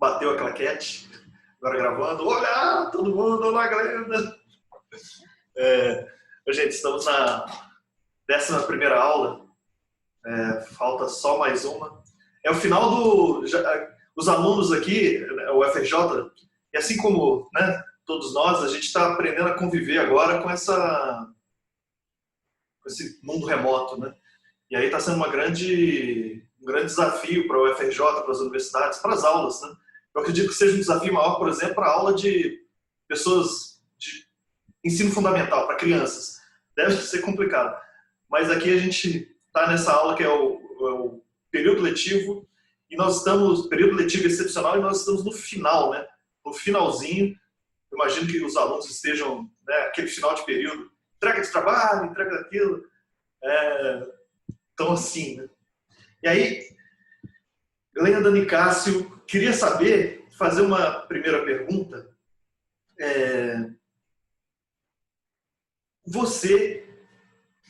bateu a claquete, agora gravando. Olá, todo mundo, olá, Glenda. Gente, estamos na 11ª aula, falta só mais uma. É o final os alunos aqui, o FRJ, e assim como, né, todos nós, a gente está aprendendo a conviver agora com esse mundo remoto, né? E aí está sendo um grande desafio para o FRJ, para as universidades, para as aulas, né? Eu acredito que seja um desafio maior, por exemplo, para a aula de pessoas de ensino fundamental, para crianças. Deve ser complicado. Mas aqui a gente está nessa aula que é o período letivo, e nós estamos, período letivo excepcional, e nós estamos no final, né? No finalzinho. Eu imagino que os alunos estejam, né, aquele final de período, entrega de trabalho, entrega daquilo. Então, assim, né? E aí, Glenda Nicásio, queria saber, fazer uma primeira pergunta. Você,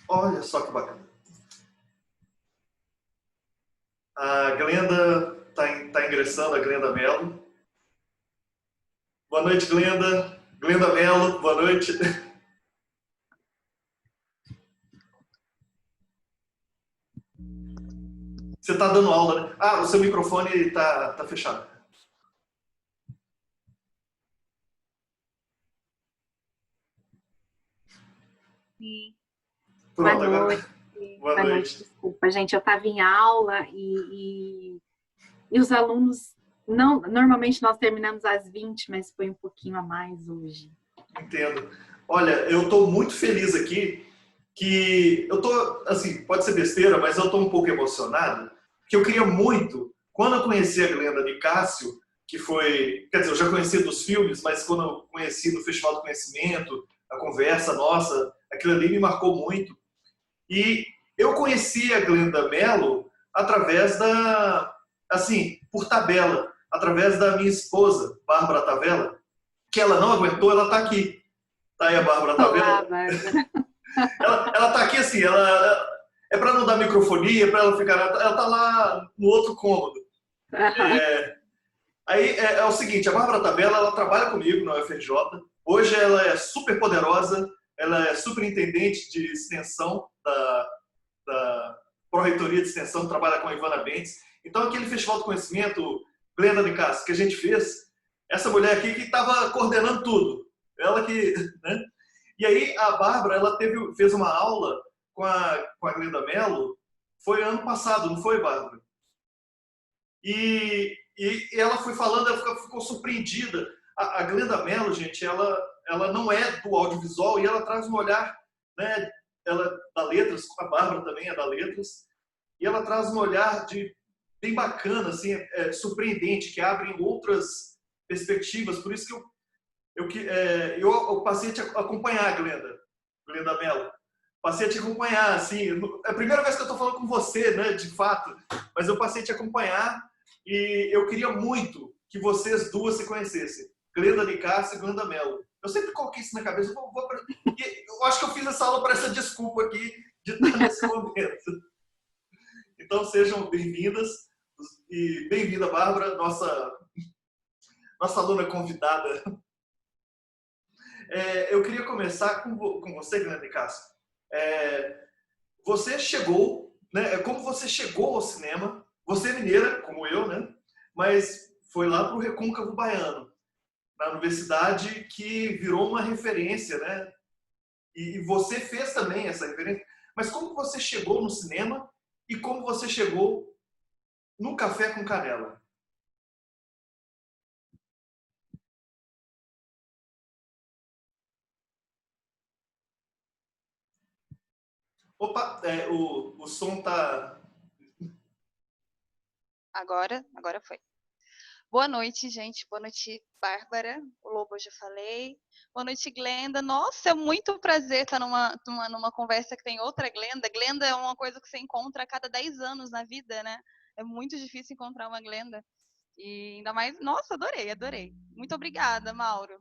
olha só que bacana. A Glenda está ingressando, a Glenda Mello. Boa noite, Glenda. Glenda Mello, boa noite. Você está dando aula, né? Ah, o seu microfone está fechado. Sim. Pronto, boa noite. agora. Boa noite, desculpa, gente. Eu estava em aula e os alunos, não, normalmente nós terminamos às 20, mas foi um pouquinho a mais hoje. Entendo. Olha, eu estou muito feliz aqui, que eu estou, assim, pode ser besteira, mas eu estou um pouco emocionado, porque eu queria muito, quando eu conheci a Glenda Nicásio, que foi, quer dizer, eu já conhecia dos filmes, mas quando eu conheci no Festival do Conhecimento, a conversa nossa, aquilo ali me marcou muito. E eu conheci a Glenda Mello através assim, por tabela, através da minha esposa, Bárbara Tavella, que ela não aguentou, ela está aqui. Tá aí a Bárbara Olá, Tavella. Bárbara. Ela tá aqui assim, ela é para não dar microfonia, para ela ficar, ela tá lá no outro cômodo. Aí é o seguinte, a Bárbara Tavella, ela trabalha comigo na UFRJ. Hoje ela é super poderosa, ela é superintendente de extensão da Pró-Reitoria de Extensão, trabalha com a Ivana Bentes. Então, aquele Festival do Conhecimento, Glenda de Castro, que a gente fez, essa mulher aqui que estava coordenando tudo. Ela que, né? E aí, a Bárbara, ela fez uma aula com a Glenda Mello, foi ano passado, não foi, Bárbara? E ela foi falando, ela ficou surpreendida. A Glenda Mello, gente, ela não é do audiovisual e ela traz um olhar, né, ela da letras, a Bárbara também é da letras, e ela traz um olhar bem bacana, assim, surpreendente, que abre outras perspectivas. Por isso que eu passei a te acompanhar, Glenda Mello. Passei a te acompanhar, assim, é a primeira vez que eu estou falando com você, né, de fato, mas eu passei a te acompanhar e eu queria muito que vocês duas se conhecessem, Glenda Nicásio e Glenda Mello. Eu sempre coloquei isso na cabeça, eu acho que eu fiz essa aula para essa desculpa aqui de estar nesse momento. Então sejam bem-vindas e bem-vinda, Bárbara, nossa aluna convidada. Eu queria começar com você, Glenda Nicásio. Você chegou, né? Como você chegou ao cinema? Você é mineira, como eu, né? Mas foi lá para o Recôncavo Baiano, na universidade que virou uma referência, né? E você fez também essa referência. Mas como você chegou no cinema e como você chegou no Café com Canela? Opa, o som tá... Agora foi. Boa noite, gente. Boa noite, Bárbara. O Lobo eu já falei. Boa noite, Glenda. Nossa, é muito prazer estar numa conversa que tem outra Glenda. Glenda é uma coisa que você encontra a cada 10 anos na vida, né? É muito difícil encontrar uma Glenda. E ainda mais... Nossa, adorei. Muito obrigada, Mauro.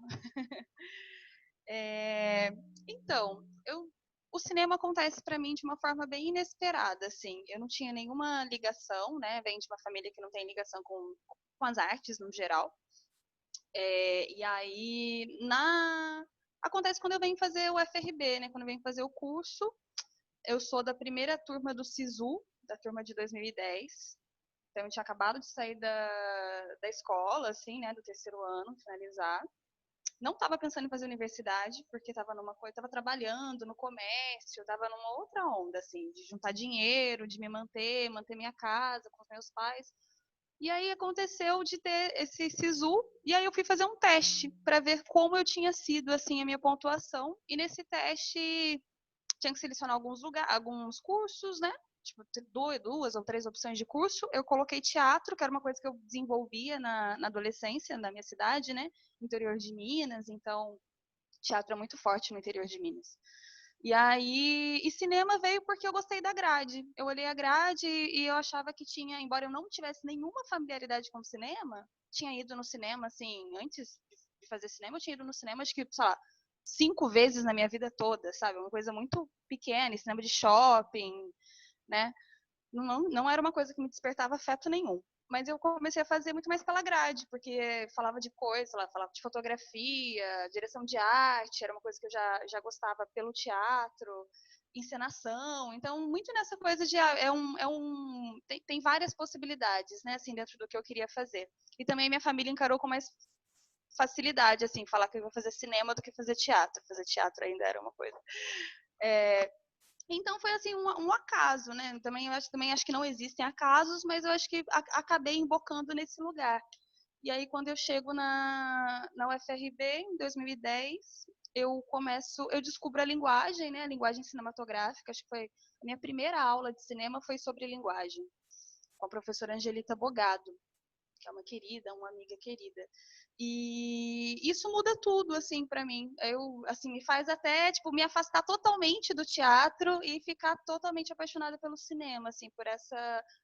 Então, o cinema acontece para mim de uma forma bem inesperada, assim. Eu não tinha nenhuma ligação, né? Venho de uma família que não tem ligação com as artes no geral. E aí, acontece quando eu venho fazer o FRB, né? Quando eu venho fazer o curso, eu sou da primeira turma do SISU, da turma de 2010. Então, eu tinha acabado de sair da escola, assim, né? Do terceiro ano, finalizar. Não estava pensando em fazer universidade, porque estava numa coisa, estava trabalhando no comércio, estava numa outra onda, assim, de juntar dinheiro, de me manter minha casa com os meus pais. E aí aconteceu de ter esse SISU, e aí eu fui fazer um teste para ver como eu tinha sido, assim, a minha pontuação. E nesse teste tinha que selecionar alguns cursos, né? Tipo, duas ou três opções de curso. Eu coloquei teatro, que era uma coisa que eu desenvolvia na adolescência, na minha cidade, né? Interior de Minas, então teatro é muito forte no interior de Minas. E cinema veio porque eu gostei da grade. Eu olhei a grade e eu achava que tinha, embora eu não tivesse nenhuma familiaridade com o cinema, tinha ido no cinema, assim, antes de fazer cinema, eu tinha ido no cinema, acho que, sei lá, 5 vezes na minha vida toda, sabe? Uma coisa muito pequena, cinema de shopping, né? Não era uma coisa que me despertava afeto nenhum. Mas eu comecei a fazer muito mais pela grade, porque falava de coisa, lá, falava de fotografia, direção de arte, era uma coisa que eu já gostava pelo teatro, encenação. Então, muito nessa coisa de tem várias possibilidades, né, assim, dentro do que eu queria fazer. E também minha família encarou com mais facilidade, assim, falar que eu vou fazer cinema do que fazer teatro. Fazer teatro ainda era uma coisa. Então foi assim um acaso, né? Também acho que não existem acasos, mas eu acho que acabei embocando nesse lugar. E aí quando eu chego na UFRB em 2010, eu descubro a linguagem, né? A linguagem cinematográfica. Acho que foi a minha primeira aula de cinema foi sobre linguagem, com a professora Angelita Bogado, que é uma querida, uma amiga querida. E isso muda tudo, assim, para mim. Assim, me faz até, tipo, me afastar totalmente do teatro e ficar totalmente apaixonada pelo cinema, assim,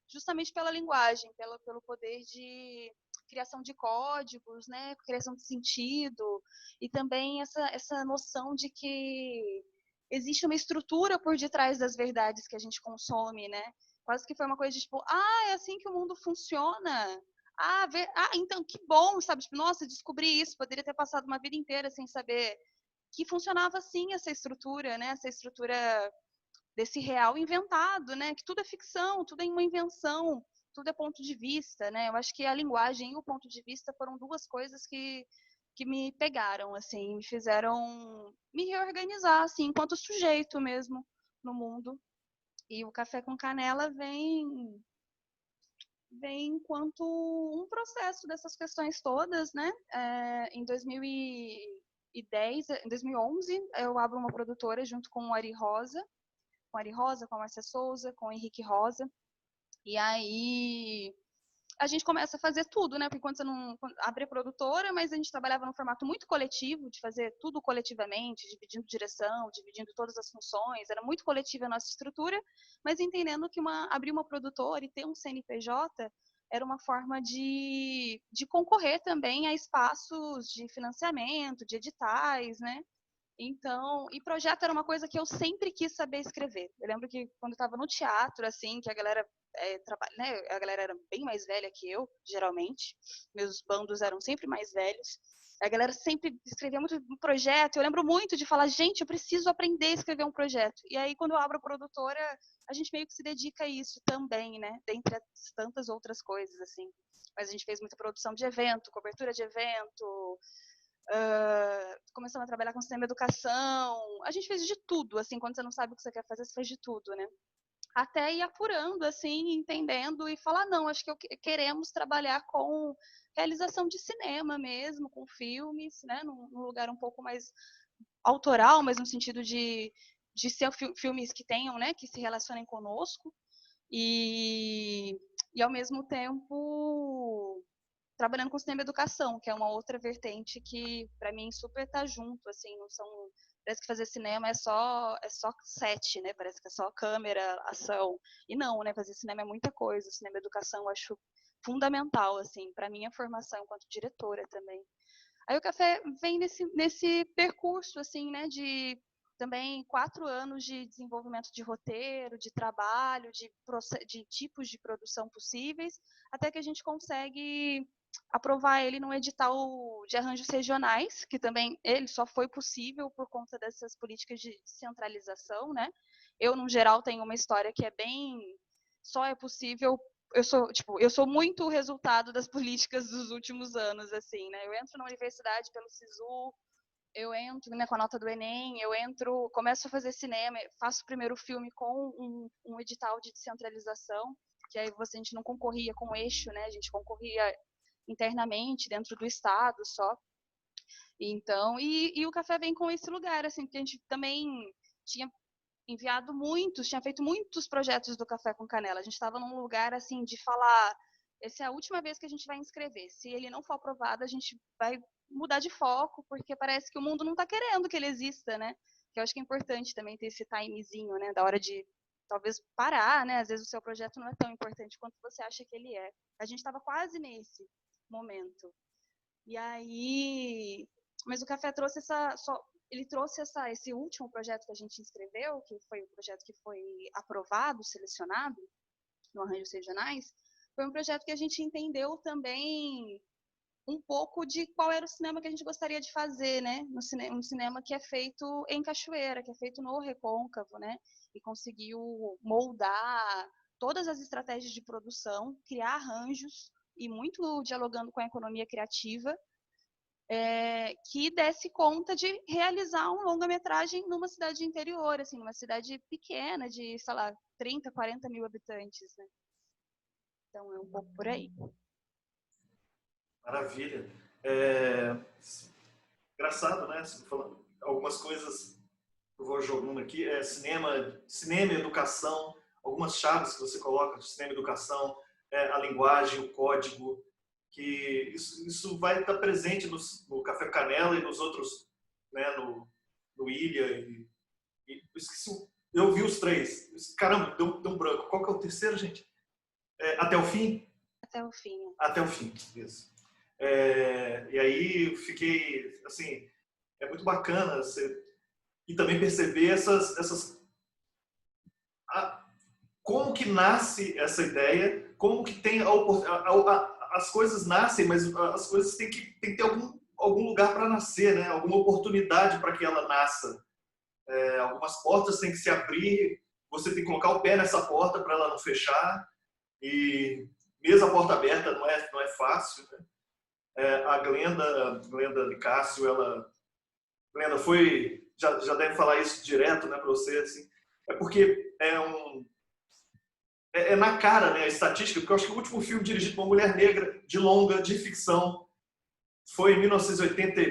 justamente pela linguagem, pelo poder de criação de códigos, né, criação de sentido, e também essa noção de que existe uma estrutura por detrás das verdades que a gente consome, né? Quase que foi uma coisa de tipo, é assim que o mundo funciona. Então, que bom, sabe? Tipo, nossa, descobri isso. Poderia ter passado uma vida inteira sem saber que funcionava assim essa estrutura, né? Essa estrutura desse real inventado, né? Que tudo é ficção, tudo é uma invenção, tudo é ponto de vista, né? Eu acho que a linguagem e o ponto de vista foram duas coisas que me pegaram, assim, me fizeram me reorganizar, assim, enquanto sujeito mesmo no mundo. E o Café com Canela vem enquanto um processo dessas questões todas, né? Em 2010, em 2011, eu abro uma produtora junto com o Ari Rosa, com a Márcia Souza, com o Henrique Rosa, e aí a gente começa a fazer tudo, né? Porque quando você não abre a produtora, mas a gente trabalhava num formato muito coletivo, de fazer tudo coletivamente, dividindo direção, dividindo todas as funções, era muito coletiva a nossa estrutura, mas entendendo que abrir uma produtora e ter um CNPJ era uma forma de concorrer também a espaços de financiamento, de editais, né? Então, e projeto era uma coisa que eu sempre quis saber escrever. Eu lembro que quando eu estava no teatro, assim, que a galera né, a galera era bem mais velha que eu, geralmente. Meus bandos eram sempre mais velhos. A galera sempre escrevia muito um projeto. Eu lembro muito de falar, gente, eu preciso aprender a escrever um projeto. E aí, quando eu abro a produtora, a gente meio que se dedica a isso também, né? Dentre tantas outras coisas, assim. Mas a gente fez muita produção de evento, cobertura de evento, começamos a trabalhar com cinema educação. A gente fez de tudo, assim, quando você não sabe o que você quer fazer, você faz de tudo, né? Até ir apurando, assim, entendendo e falar, não, acho que queremos trabalhar com realização de cinema mesmo, com filmes, né, num lugar um pouco mais autoral, mas no sentido de ser filmes que tenham, né, que se relacionem conosco e ao mesmo tempo trabalhando com cinema educação, que é uma outra vertente que para mim super tá junto, assim, não são, parece que fazer cinema é só set, né? Parece que é só câmera, ação. E não, né? Fazer cinema é muita coisa. Cinema educação eu acho fundamental, assim, para minha formação enquanto diretora também. Aí o café vem nesse percurso, assim, né, de também 4 anos de desenvolvimento de roteiro, de trabalho, de tipos de produção possíveis, até que a gente consegue aprovar ele num edital de arranjos regionais, que também ele só foi possível por conta dessas políticas de centralização, né? Eu, no geral, tenho uma história que é bem... Só é possível... Eu sou muito o resultado das políticas dos últimos anos, assim, né? Eu entro na universidade pelo SISU, eu entro, né, com a nota do Enem, começo a fazer cinema, faço o primeiro filme com um edital de descentralização, que aí a gente não concorria com o eixo, né? A gente concorria internamente, dentro do estado só. Então, e o café vem com esse lugar, assim, porque a gente também tinha tinha feito muitos projetos do Café com Canela. A gente estava num lugar, assim, de falar, essa é a última vez que a gente vai inscrever. Se ele não for aprovado, a gente vai mudar de foco, porque parece que o mundo não está querendo que ele exista, né? Que eu acho que é importante também ter esse timezinho, né? Da hora de, talvez, parar, né? Às vezes o seu projeto não é tão importante quanto você acha que ele é. A gente estava quase nesse momento. E aí... Mas o Café trouxe ele trouxe esse último projeto que a gente inscreveu, que foi o projeto que foi aprovado, selecionado no Arranjos Regionais, foi um projeto que a gente entendeu também um pouco de qual era o cinema que a gente gostaria de fazer, né? Um cinema que é feito em Cachoeira, que é feito no Recôncavo, né? E conseguiu moldar todas as estratégias de produção, criar arranjos, e muito dialogando com a economia criativa, que desse conta de realizar um longa-metragem numa cidade interior, assim, numa cidade pequena, de, sei lá, 30, 40 mil habitantes, né? Então, é um pouco por aí. Maravilha. Engraçado, né? Falando algumas coisas que eu vou jogando aqui. Cinema, educação, algumas chaves que você coloca de cinema e educação, a linguagem, o código, que isso vai estar presente no Café Canela e nos outros, né, no Ilha. Eu vi os 3. Caramba, deu um branco. Qual que é o terceiro, gente? Até o fim? Até o fim. Até o fim, isso. E aí fiquei, assim, é muito bacana e também perceber como que nasce essa ideia, como que tem as coisas nascem, mas as coisas têm que ter algum lugar para nascer, né? Alguma oportunidade para que ela nasça. Algumas portas têm que se abrir, você tem que colocar o pé nessa porta para ela não fechar, e mesmo a porta aberta não é fácil, né? A Glenda Nicásio, Glenda já deve falar isso direto, né, para você, assim, porque é na cara, né, a estatística, porque eu acho que o último filme dirigido por uma mulher negra, de longa, de ficção, foi em 1980,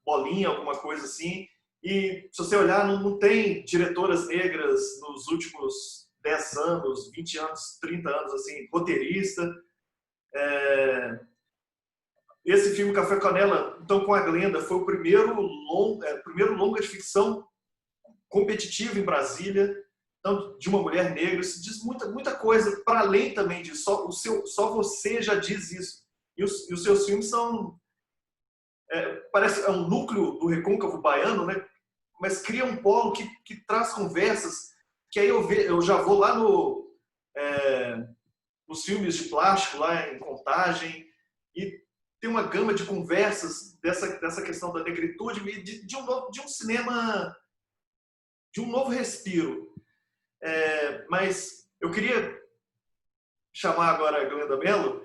bolinha, alguma coisa assim, e se você olhar, não tem diretoras negras nos últimos 10 anos, 20 anos, 30 anos, assim, roteirista. Esse filme Café Canela, então, com a Glenda, foi o primeiro longa de ficção competitivo em Brasília, tanto de uma mulher negra. Isso diz muita coisa, para além também disso. Só você já diz isso. E os seus filmes são... parece um núcleo do recôncavo baiano, né? Mas cria um polo que traz conversas, que aí eu já vou lá nos filmes de plástico, lá em Contagem, e tem uma gama de conversas dessa questão da negritude e de um cinema, de um novo respiro. Mas eu queria chamar agora a Glenda Mello,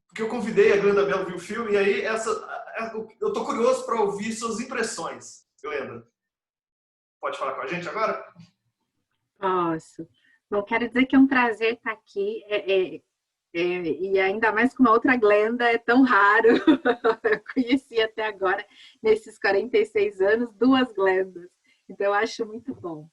porque eu convidei a Glenda Mello a ver o filme, e aí eu estou curioso para ouvir suas impressões. Glenda, pode falar com a gente agora? Posso. Bom, quero dizer que é um prazer estar aqui. E ainda mais com uma outra Glenda, é tão raro. Eu conheci até agora, nesses 46 anos, 2 Glendas. Então, eu acho muito bom.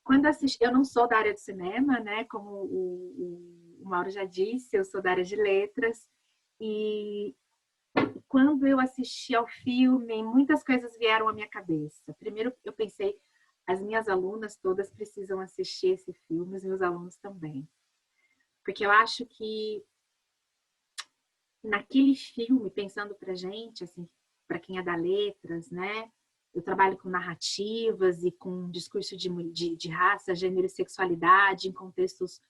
Quando assisti, eu não sou da área de cinema, né? Como o Mauro já disse, eu sou da área de letras. E quando eu assisti ao filme, muitas coisas vieram à minha cabeça. Primeiro, eu pensei, as minhas alunas todas precisam assistir esse filme, os meus alunos também. Porque eu acho que naquele filme, pensando pra gente, assim, para quem é da letras, né? Eu trabalho com narrativas e com discurso de raça, gênero e sexualidade em contextos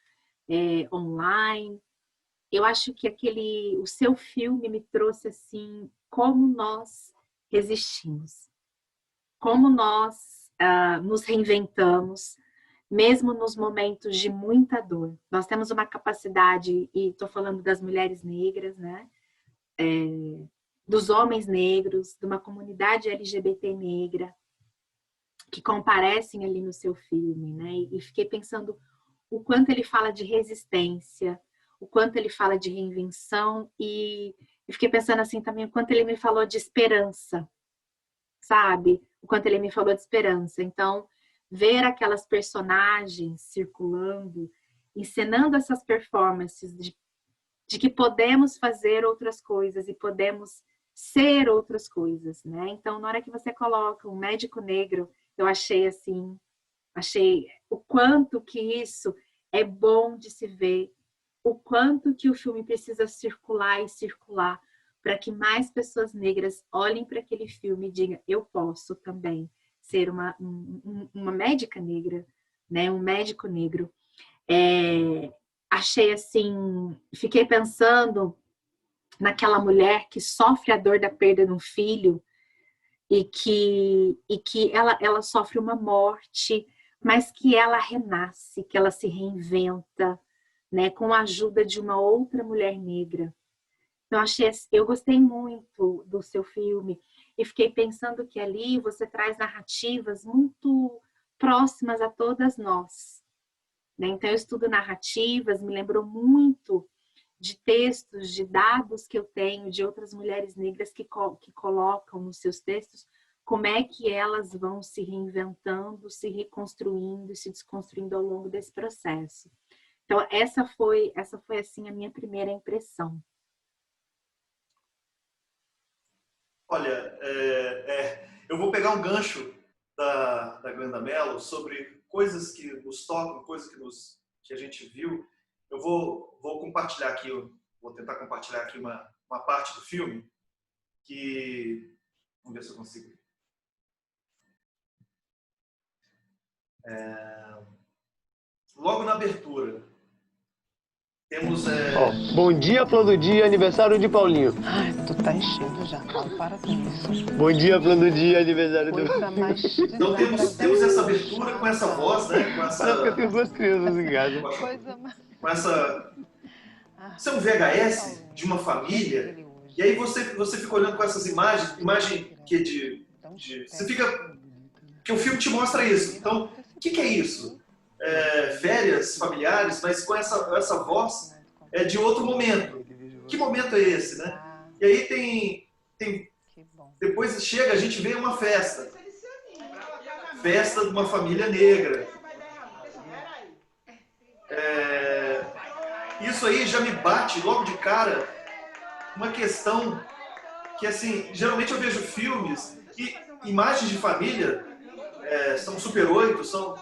online. Eu acho que o seu filme me trouxe assim como nós resistimos, como nós nos reinventamos, mesmo nos momentos de muita dor. Nós temos uma capacidade, e estou falando das mulheres negras, né? Dos homens negros, de uma comunidade LGBT negra, que comparecem ali no seu filme, né? E fiquei pensando o quanto ele fala de resistência, o quanto ele fala de reinvenção, e fiquei pensando assim também o quanto ele me falou de esperança, sabe? O quanto ele me falou de esperança. Então, ver aquelas personagens circulando, encenando essas performances de que podemos fazer outras coisas e podemos ser outras coisas, né? Então, na hora que você coloca um médico negro, eu achei o quanto que isso é bom de se ver, o quanto que o filme precisa circular e circular para que mais pessoas negras olhem para aquele filme e digam, eu posso também ser uma médica negra, né? Um médico negro. Achei assim, fiquei pensando naquela mulher que sofre a dor da perda de um filho e que ela sofre uma morte, mas que ela renasce, que ela se reinventa, né, com a ajuda de uma outra mulher negra. Então, eu gostei muito do seu filme e fiquei pensando que ali você traz narrativas muito próximas a todas nós, né? Então, eu estudo narrativas, me lembrou muito de textos, de dados que eu tenho de outras mulheres negras que colocam nos seus textos como é que elas vão se reinventando, se reconstruindo, se desconstruindo ao longo desse processo. Então, essa foi assim a minha primeira impressão. Olha, eu vou pegar um gancho da Glenda Mello sobre coisas que nos tocam, coisas que a gente viu. Eu vou compartilhar aqui, vou tentar compartilhar aqui uma parte do filme que... Vamos ver se eu consigo. Logo na abertura, temos... Bom dia, flor do dia, aniversário de Paulinho. Ai, tu tá enchendo já, Paulo, para com isso. Bom dia, flor do dia, aniversário do... Coisa mais... Então temos essa abertura com essa voz, né? Parece que eu tenho duas crianças em casa. Coisa mais... Com essa... Isso é um VHS de uma família, e aí você fica olhando com essas imagens, que você fica... que o filme te mostra isso. Então, o que é isso? Férias familiares, mas com essa voz de outro momento. Que momento é esse, né? E aí depois a gente vê uma festa. Festa de uma família negra. Isso aí já me bate logo de cara uma questão que, assim, geralmente eu vejo filmes e imagens de família são Super 8, são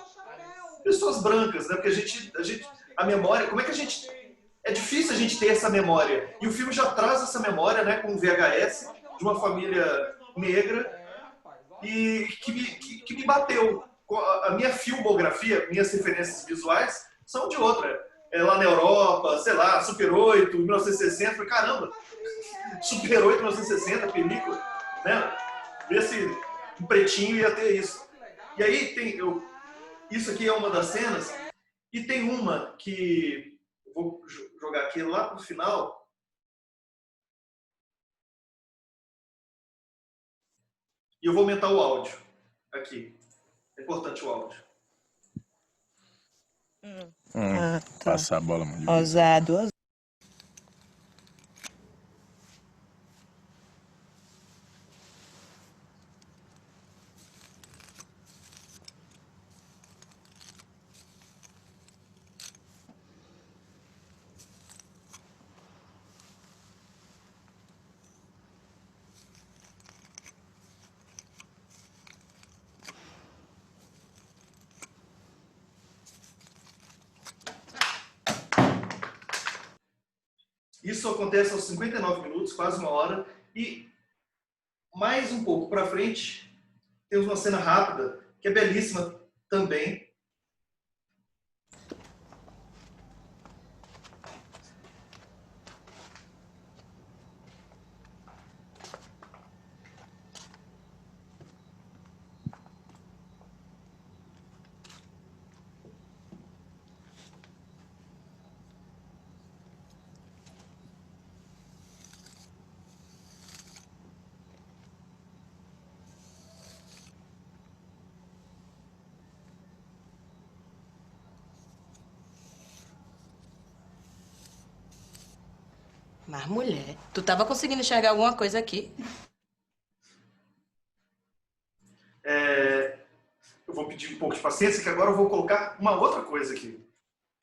pessoas brancas, né? Porque a memória, como é que a gente... É difícil a gente ter essa memória. E o filme já traz essa memória, né, com um VHS de uma família negra e que me bateu. A minha filmografia, minhas referências visuais são de outra. Lá na Europa, sei lá, Super 8, 1960, falei, caramba, Super 8, 1960, película, né? Vê se um pretinho ia ter isso. E aí isso aqui é uma das cenas, e tem uma que eu vou jogar aqui lá pro final. E eu vou aumentar o áudio aqui. É importante o áudio. Tá. Passar a bola, mano. Ousado. Isso acontece aos 59 minutos, quase uma hora, e mais um pouco para frente, temos uma cena rápida, que é belíssima também. Mas, mulher, tu tava conseguindo enxergar alguma coisa aqui? Eu vou pedir um pouco de paciência, que agora eu vou colocar uma outra coisa aqui,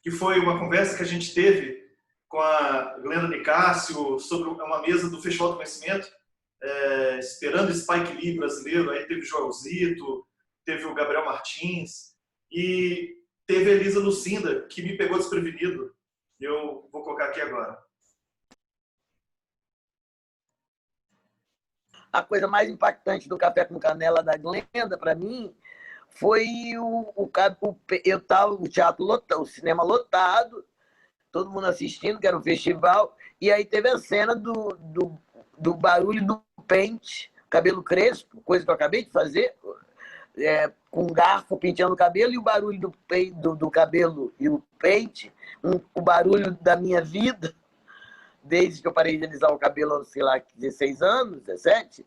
que foi uma conversa que a gente teve com a Glenda Nicásio sobre uma mesa do Festival do Conhecimento, esperando o Spike Lee brasileiro. Aí teve o Joelzito, teve o Gabriel Martins e teve a Elisa Lucinda, que me pegou desprevenido. Eu vou colocar aqui agora. A coisa mais impactante do Café com Canela da Glenda, para mim, foi o teatro lotado, o cinema lotado, todo mundo assistindo, que era um festival, e aí teve a cena do barulho do pente, cabelo crespo, coisa que eu acabei de fazer, com um garfo penteando o cabelo, e o barulho do cabelo e o pente, o barulho da minha vida, desde que eu parei de alisar o cabelo, sei lá, 16 anos, 17,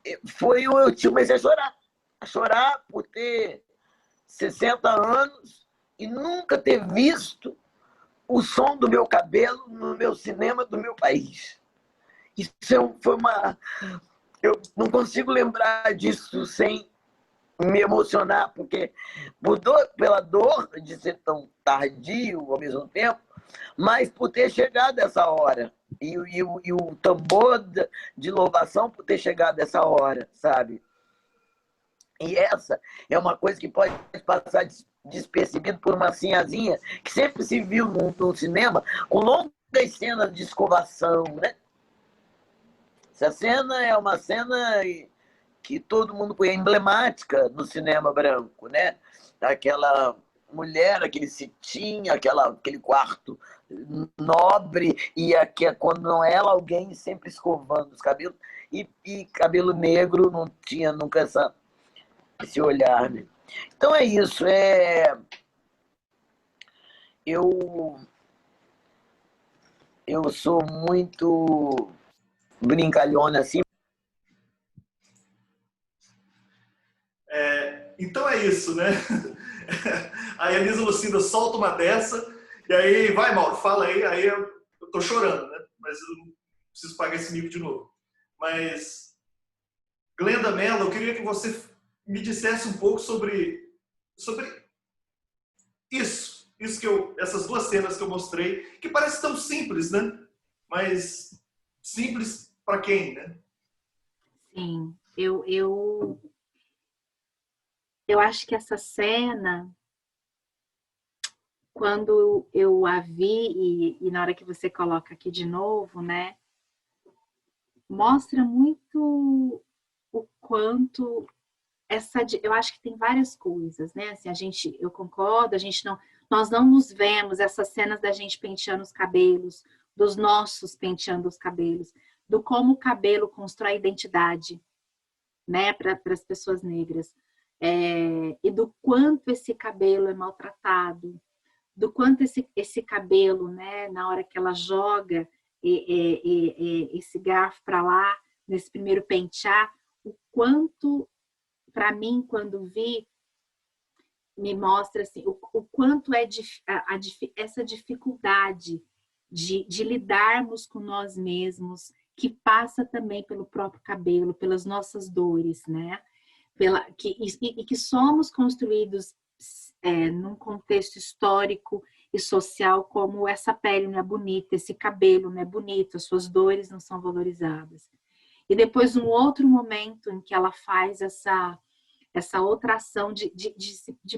eu comecei a chorar por ter 60 anos e nunca ter visto o som do meu cabelo no meu cinema do meu país. Isso foi uma... Eu não consigo lembrar disso sem me emocionar, porque pela dor de ser tão tardio ao mesmo tempo, mas por ter chegado essa hora. E o tambor de louvação por ter chegado essa hora, sabe? E essa é uma coisa que pode passar despercebido por uma sinhazinha que sempre se viu no cinema com longas cenas de escovação, né? Essa cena é uma cena que todo mundo conhece, emblemática do cinema branco, né? Aquela mulher, aquele cetim, aquele quarto nobre, e quando não é ela, alguém sempre escovando os cabelos, e cabelo negro não tinha nunca esse olhar, né? Então é isso, eu sou muito brincalhona assim. Então é isso, né? A Elisa Lucinda solta uma dessa, e aí, vai, Mauro, fala aí eu tô chorando, né? Mas eu não preciso pagar esse mico de novo. Mas, Glenda Mello, eu queria que você me dissesse um pouco sobre isso essas duas cenas que eu mostrei, que parecem tão simples, né? Mas simples para quem, né? Sim, eu acho que essa cena, quando eu a vi, e na hora que você coloca aqui de novo, né, mostra muito o quanto eu acho que tem várias coisas, né? Assim, eu concordo, nós não nos vemos essas cenas da gente penteando os cabelos, dos nossos penteando os cabelos, do como o cabelo constrói identidade, né, para as pessoas negras, e do quanto esse cabelo é maltratado, do quanto esse cabelo, né, na hora que ela joga esse garfo para lá, nesse primeiro pentear, o quanto, para mim, quando vi, me mostra assim, o quanto é essa dificuldade de lidarmos com nós mesmos, que passa também pelo próprio cabelo, pelas nossas dores, né? Que somos construídos num contexto histórico e social como essa pele não é bonita, esse cabelo não é bonito, as suas dores não são valorizadas. E depois um outro momento em que ela faz essa outra ação de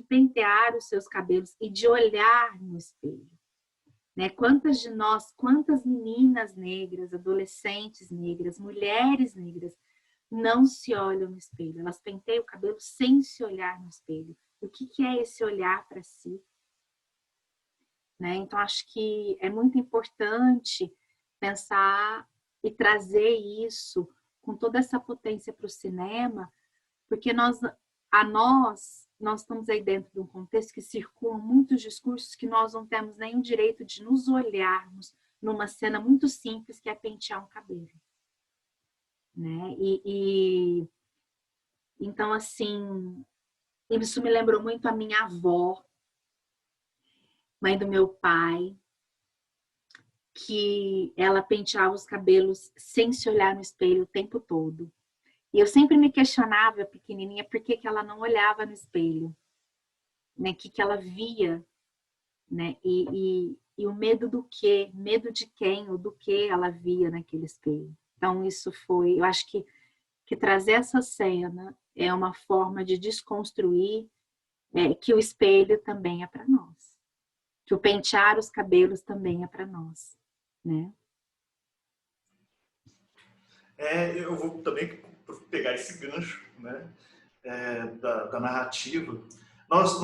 pentear os seus cabelos e de olhar no espelho, né? Quantas de nós, quantas meninas negras, adolescentes negras, mulheres negras não se olham no espelho? Elas penteiam o cabelo sem se olhar no espelho. O que é esse olhar para si? Né? Então, acho que é muito importante pensar e trazer isso com toda essa potência para o cinema, porque nós estamos aí dentro de um contexto que circulam muitos discursos que nós não temos nem o direito de nos olharmos numa cena muito simples, que é pentear um cabelo. Né? Então, assim, isso me lembrou muito a minha avó, mãe do meu pai, que ela penteava os cabelos sem se olhar no espelho o tempo todo. E eu sempre me questionava, pequenininha, por que ela não olhava no espelho, né? O que ela via, né? E o medo do quê? Medo de quem ou do que ela via naquele espelho. Então, isso foi... Eu acho que trazer essa cena é uma forma de desconstruir que o espelho também é para nós. Que o pentear os cabelos também é para nós, né? Eu vou também pegar esse gancho, né, da narrativa. Nós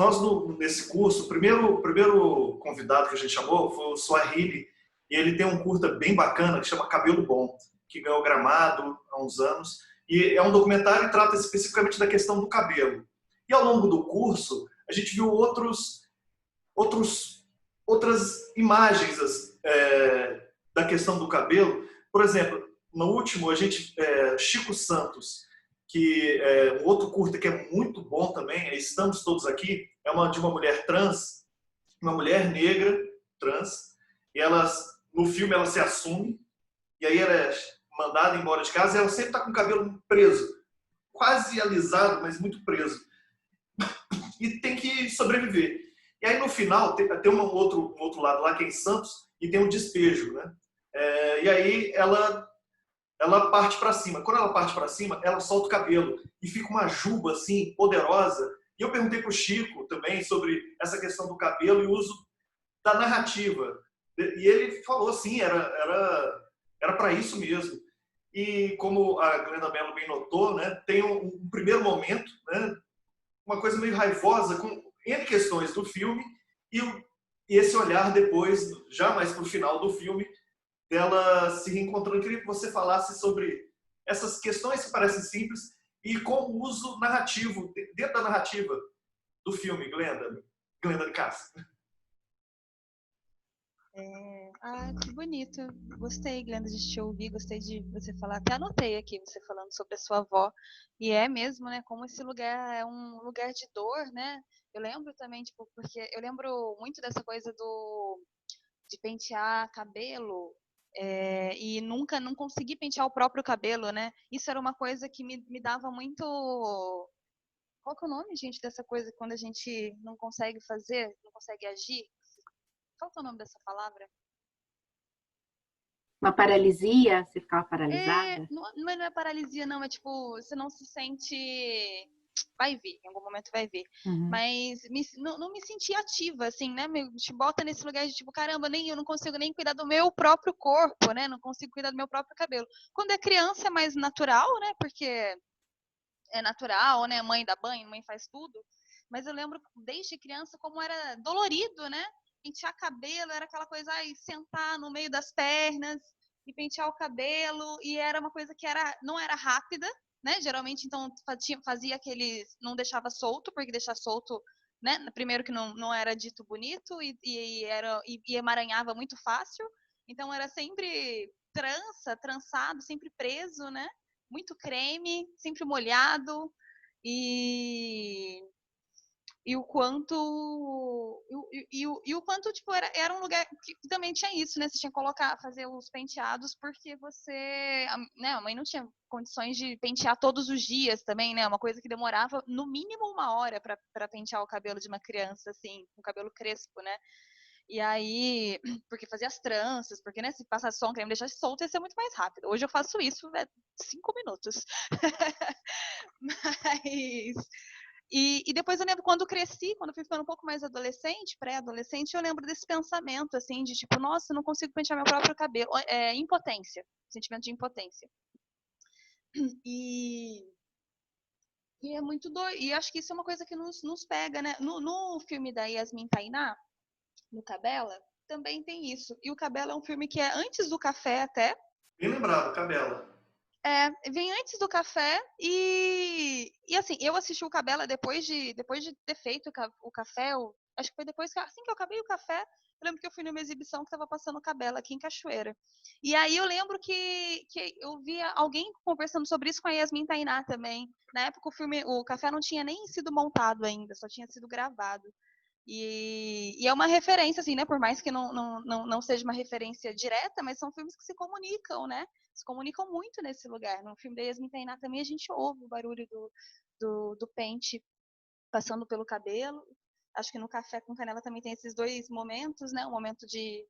nesse curso, o primeiro convidado que a gente chamou foi o Swahili, e ele tem um curta bem bacana que chama Cabelo Bom, que ganhou Gramado há uns anos, e é um documentário que trata especificamente da questão do cabelo. E ao longo do curso, a gente viu outras imagens da questão do cabelo. Por exemplo, no último, Chico Santos, que é um outro curta que é muito bom também, Estamos Todos Aqui, é de uma mulher trans, uma mulher negra trans, e no filme ela se assume, e aí ela é mandada embora de casa, e ela sempre está com o cabelo preso, quase alisado, mas muito preso, e tem que sobreviver. E aí no final tem um outro lado lá, que é em Santos, e tem um despejo, né? E aí ela parte para cima. Quando ela parte para cima, ela solta o cabelo e fica uma juba assim poderosa. E eu perguntei para o Chico também sobre essa questão do cabelo e o uso da narrativa. E ele falou assim, era para isso mesmo. E como a Glenda Mello bem notou, né, tem um primeiro momento, né, uma coisa meio raivosa com N questões do filme e esse olhar depois, já mais para o final do filme, dela se reencontrando. Eu queria que você falasse sobre essas questões que parecem simples e com o uso narrativo, dentro da narrativa do filme, Glenda de Castro. Que bonito. Gostei, Glenda, de te ouvir, gostei de você falar. Até anotei aqui você falando sobre a sua avó. E é mesmo, né? Como esse lugar é um lugar de dor, né? Eu lembro também, tipo, porque eu lembro muito dessa coisa de pentear cabelo e nunca não consegui pentear o próprio cabelo, né? Isso era uma coisa que me dava muito... Qual que é o nome, gente, dessa coisa quando a gente não consegue fazer, não consegue agir? Qual que é o nome dessa palavra? Uma paralisia? Você ficava paralisada? Não é paralisia, não. É tipo, você não se sente... Vai vir, em algum momento vai vir. Uhum. Mas não me senti ativa, assim, né? Te bota nesse lugar de tipo, caramba, eu não consigo nem cuidar do meu próprio corpo, né? Não consigo cuidar do meu próprio cabelo. Quando é criança é mais natural, né? Porque é natural, né? Mãe dá banho, mãe faz tudo. Mas eu lembro desde criança como era dolorido, né? Pentear cabelo era aquela coisa, sentar no meio das pernas e pentear o cabelo. E era uma coisa que não era rápida, né? Geralmente, então, fazia aqueles... Não deixava solto, porque deixar solto, né? Primeiro que não era dito bonito e emaranhava muito fácil. Então, era sempre trançado, sempre preso, né? Muito creme, sempre molhado. E o quanto tipo era um lugar que também tinha isso, né? Você tinha que fazer os penteados porque né, a mãe não tinha condições de pentear todos os dias também, né? Uma coisa que demorava no mínimo 1 hora para pentear o cabelo de uma criança assim, com cabelo crespo, né? E aí, porque fazia as tranças, porque, né, se passasse só um creme e deixasse solto, ia ser muito mais rápido. Hoje eu faço isso, 5 minutos. Mas E depois eu lembro quando cresci, quando eu fui ficando um pouco mais adolescente, pré-adolescente, eu lembro desse pensamento, assim, de tipo, nossa, eu não consigo pentear meu próprio cabelo. Impotência, sentimento de impotência. E é muito doido. E acho que isso é uma coisa que nos pega, né? No filme da Yasmin Tainá, no Cabela, também tem isso. E o Cabela é um filme que é antes do Café até. Bem lembrado, Cabela. Vem antes do Café e assim, eu assisti o Cabela depois de ter feito o Café, acho que foi depois que, assim que eu acabei o Café, eu lembro que eu fui numa exibição que estava passando o Cabela aqui em Cachoeira. E aí eu lembro que eu via alguém conversando sobre isso com a Yasmin Tainá também. Na época o Café não tinha nem sido montado ainda, só tinha sido gravado. E é uma referência, assim, né? Por mais que não seja uma referência direta, mas são filmes que se comunicam, né? Se comunicam muito nesse lugar. No filme da Yasmin Tainá também a gente ouve o barulho do pente passando pelo cabelo. Acho que no Café com Canela também tem esses dois momentos, né? Um momento de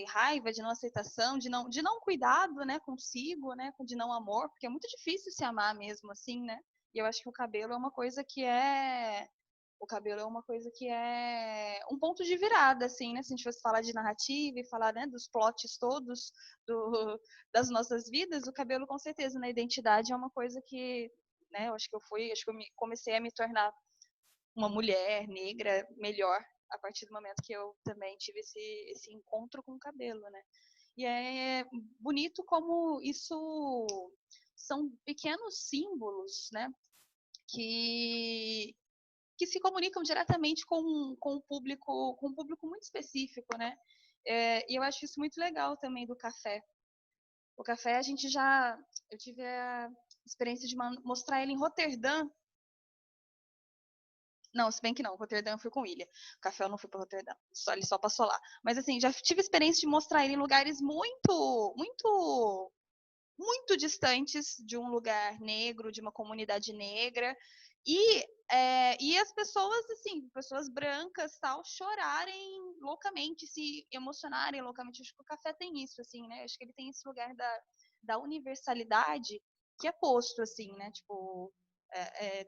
raiva, de não aceitação, de não cuidado, né? Consigo, né? De não amor, porque é muito difícil se amar mesmo, assim, né? E eu acho que o cabelo é uma coisa que é um ponto de virada, assim, né? Se a gente fosse falar de narrativa e falar, né, dos plots todos das nossas vidas, o cabelo com certeza na identidade é uma coisa que, né, eu acho que comecei a me tornar uma mulher negra melhor a partir do momento que eu também tive esse encontro com o cabelo, né? E é bonito como isso são pequenos símbolos, né? Que se comunicam diretamente com um público muito específico, né? E eu acho isso muito legal também do Café. O Café eu tive a experiência de mostrar ele em Roterdã. Não, se bem que não, Roterdã eu fui com Ilha. O Café eu não fui para Roterdã, ele só passou lá. Mas assim, já tive experiência de mostrar ele em lugares muito, muito, muito distantes de um lugar negro, de uma comunidade negra. E as pessoas, assim, pessoas brancas, tal, chorarem loucamente, se emocionarem loucamente. Acho que o Café tem isso, assim, né? Acho que ele tem esse lugar da universalidade que é posto, assim, né? Tipo,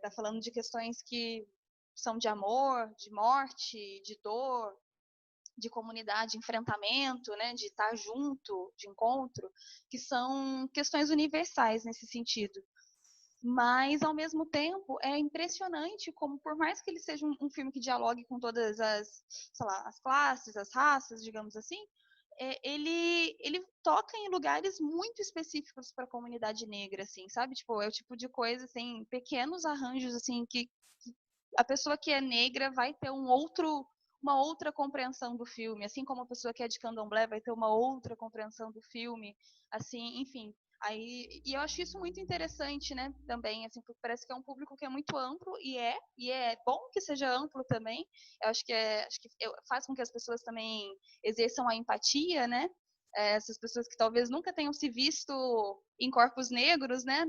tá falando de questões que são de amor, de morte, de dor, de comunidade, de enfrentamento, né? De estar junto, de encontro, que são questões universais nesse sentido. Mas, ao mesmo tempo, é impressionante como, por mais que ele seja um filme que dialogue com todas sei lá, as classes, as raças, digamos assim, ele toca em lugares muito específicos para a comunidade negra, assim, sabe? Tipo, é o tipo de coisa, assim, pequenos arranjos, assim, que a pessoa que é negra vai ter uma outra compreensão do filme, assim como a pessoa que é de candomblé vai ter uma outra compreensão do filme, assim, enfim. E eu acho isso muito interessante, né, também, assim, porque parece que é um público que é muito amplo e é bom que seja amplo também. Eu acho que faz com que as pessoas também exerçam a empatia, né? Essas pessoas que talvez nunca tenham se visto em corpos negros, né?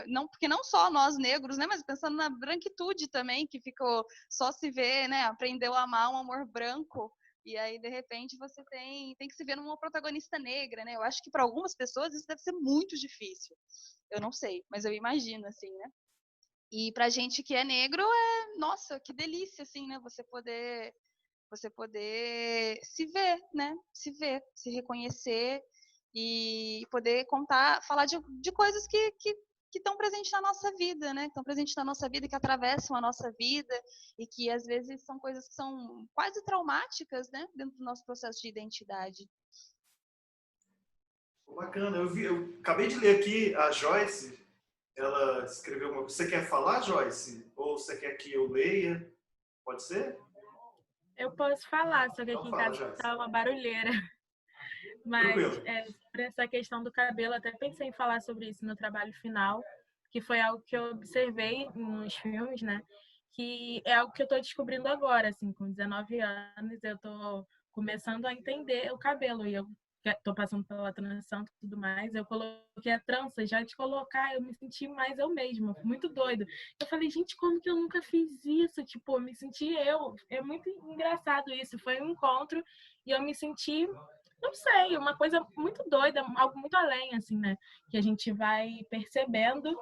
Não, porque não só nós negros, né? Mas pensando na branquitude também, que ficou só se ver, né? Aprendeu a amar um amor branco. E aí, de repente, você tem que se ver numa protagonista negra, né? Eu acho que para algumas pessoas isso deve ser muito difícil. Eu não sei, mas eu imagino, assim, né? E pra gente que é negro, nossa, que delícia, assim, né? Você poder se ver, né? Se ver, se reconhecer e poder falar de coisas que estão presentes na nossa vida, né? Que estão presentes na nossa vida, que atravessam a nossa vida e que às vezes são coisas que são quase traumáticas, né? Dentro do nosso processo de identidade. Bacana, eu acabei de ler aqui a Joyce, ela escreveu uma. Você quer falar, Joyce? Ou você quer que eu leia? Pode ser? Eu posso falar, só que Então aqui em fala, casa Joyce. tá uma barulheira. Mas Tranquilo. sobre essa questão do cabelo, até pensei em falar sobre isso no trabalho final, que foi algo que eu observei nos filmes, né? Que é algo que eu estou descobrindo agora, assim, com 19 anos, eu estou começando a entender o cabelo e eu estou passando pela transição e tudo mais. Eu coloquei a trança, já de colocar, eu me senti mais eu mesma, muito doido. Eu falei, gente, como que eu nunca fiz isso? Tipo, eu me senti eu. É muito engraçado isso. Foi um encontro e eu me senti, não sei, uma coisa muito doida, algo muito além, assim, né? Que a gente vai percebendo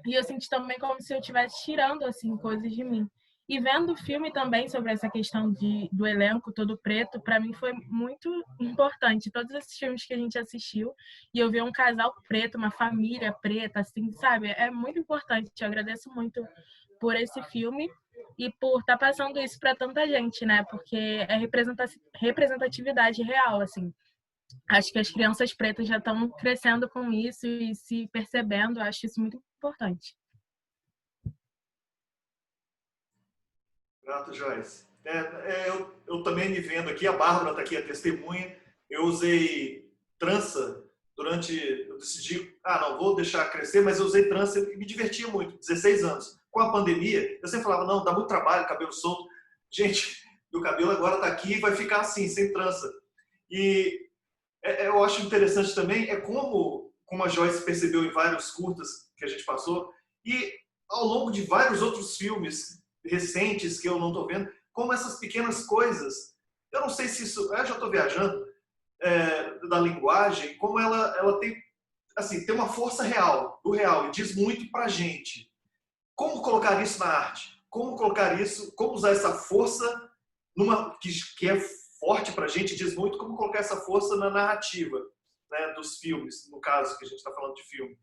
E eu senti também como se eu estivesse tirando, assim, coisas de mim. E vendo o filme também sobre essa questão do elenco todo preto, para mim foi muito importante. Todos esses filmes que a gente assistiu, e eu ver um casal preto, uma família preta, assim, sabe? É muito importante. Eu agradeço muito por esse filme e por estar passando isso para tanta gente, né? Porque é representatividade real, assim. Acho que as crianças pretas já estão crescendo com isso e se percebendo. Acho isso muito importante. Grato, Joyce. Eu também me vendo aqui, a Bárbara está aqui, a testemunha. Eu usei trança durante. Eu decidi, não vou deixar crescer, mas eu usei trança e me divertia muito, 16 anos. Com a pandemia, eu sempre falava, não, dá muito trabalho, cabelo solto. Gente, meu cabelo agora está aqui e vai ficar assim, sem trança. E eu acho interessante também como a Joyce percebeu em vários curtas que a gente passou, e ao longo de vários outros filmes recentes que eu não estou vendo, como essas pequenas coisas, eu não sei se isso, eu já estou viajando, da linguagem, como ela tem, assim, tem uma força real, do real, e diz muito pra gente. Como colocar isso na arte? Como colocar isso, como usar essa força que é forte pra gente, diz muito, como colocar essa força na narrativa, né, dos filmes, no caso que a gente está falando de filme.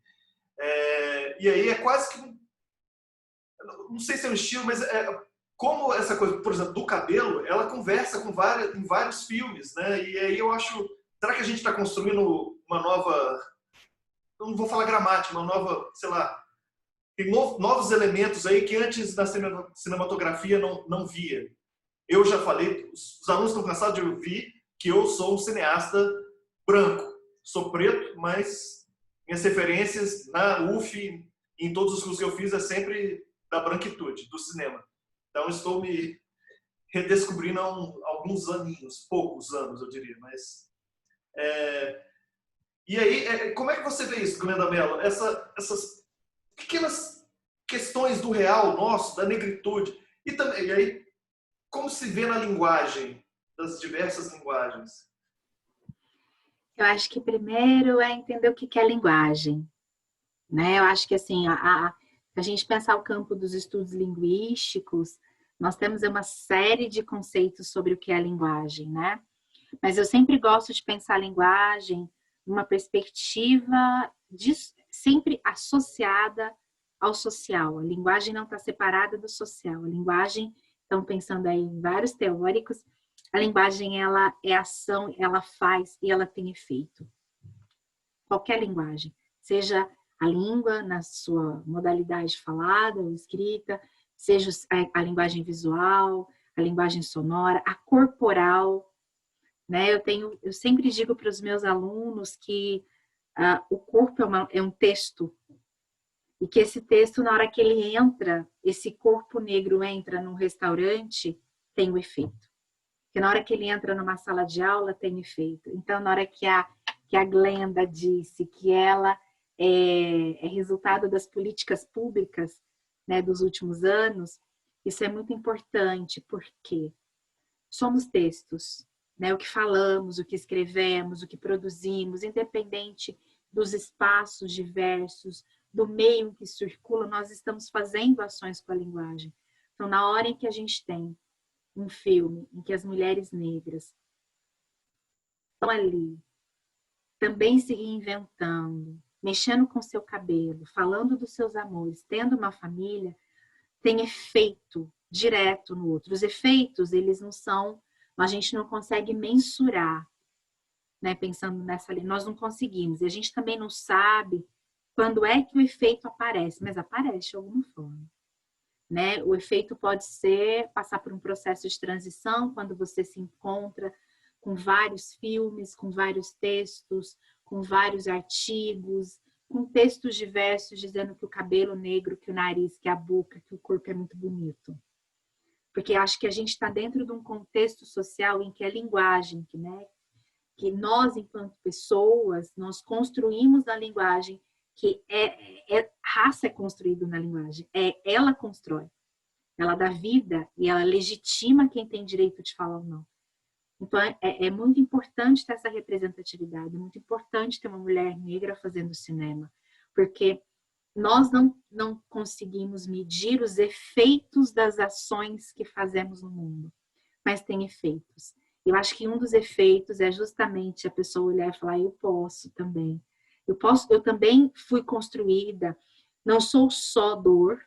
E aí é quase que não sei se é um estilo, mas como essa coisa, por exemplo, do cabelo, ela conversa em vários filmes, né? E aí eu acho, será que a gente está construindo uma nova, não vou falar gramática, uma nova, sei lá, tem novos elementos aí que antes da cinematografia não via. Eu já falei, os alunos estão cansados de ouvir que eu sou um cineasta branco. Sou preto, mas minhas referências na UF, em todos os cursos que eu fiz, é sempre da branquitude, do cinema. Então, estou me redescobrindo há alguns aninhos, poucos anos, eu diria. Mas, e aí, como é que você vê isso, Glenda Mello? Essas pequenas questões do real nosso, da negritude. E aí, como se vê na linguagem, das diversas linguagens? Eu acho que primeiro é entender o que é linguagem, né? Eu acho que assim, a gente pensar o campo dos estudos linguísticos, nós temos uma série de conceitos sobre o que é linguagem, né? Mas eu sempre gosto de pensar a linguagem numa perspectiva sempre associada ao social. A linguagem não está separada do social. A linguagem, estão pensando aí em vários teóricos, a linguagem ela é ação, ela faz e ela tem efeito. Qualquer linguagem, seja a língua na sua modalidade falada ou escrita, seja a linguagem visual, a linguagem sonora, a corporal, né? Eu sempre digo para os meus alunos que o corpo é um texto e que esse texto, na hora que ele entra, esse corpo negro entra num restaurante, tem o efeito. Que na hora que ele entra numa sala de aula, tem efeito. Então, na hora que a Glenda disse que ela é resultado das políticas públicas, né, dos últimos anos, isso é muito importante, porque somos textos, né? O que falamos, o que escrevemos, o que produzimos, independente dos espaços diversos, do meio em que circula, nós estamos fazendo ações com a linguagem. Então, na hora em que a gente tem um filme em que as mulheres negras estão ali, também se reinventando, mexendo com seu cabelo, falando dos seus amores, tendo uma família, tem efeito direto no outro. Os efeitos, eles não são, a gente não consegue mensurar, né? Pensando nessa linha, nós não conseguimos. E a gente também não sabe quando é que o efeito aparece, mas aparece de alguma forma. Né? O efeito pode ser passar por um processo de transição, quando você se encontra com vários filmes, com vários textos, com vários artigos, com textos diversos dizendo que o cabelo negro, que o nariz, que a boca, que o corpo é muito bonito. Porque acho que a gente está dentro de um contexto social em que a linguagem, que nós, enquanto pessoas, nós construímos na linguagem, que raça é construído na linguagem, ela constrói, ela dá vida e ela legitima quem tem direito de falar ou não. Então é muito importante ter essa representatividade, é muito importante ter uma mulher negra fazendo cinema, porque nós não conseguimos medir os efeitos das ações que fazemos no mundo, mas tem efeitos. Eu acho que um dos efeitos é justamente a pessoa olhar e falar, eu posso também. Eu também fui construída, não sou só dor,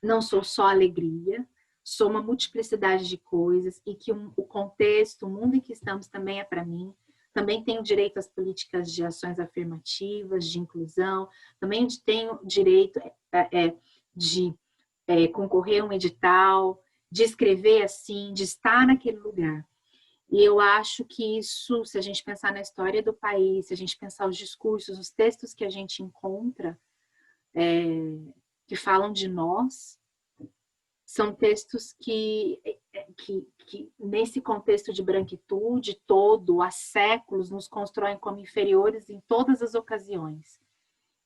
não sou só alegria, sou uma multiplicidade de coisas e que o contexto, o mundo em que estamos também é para mim. Também tenho direito às políticas de ações afirmativas, de inclusão, também tenho direito de concorrer a um edital, de escrever assim, de estar naquele lugar. E eu acho que isso, se a gente pensar na história do país, se a gente pensar os discursos, os textos que a gente encontra, que falam de nós, são textos que nesse contexto de branquitude todo, há séculos, nos constroem como inferiores em todas as ocasiões.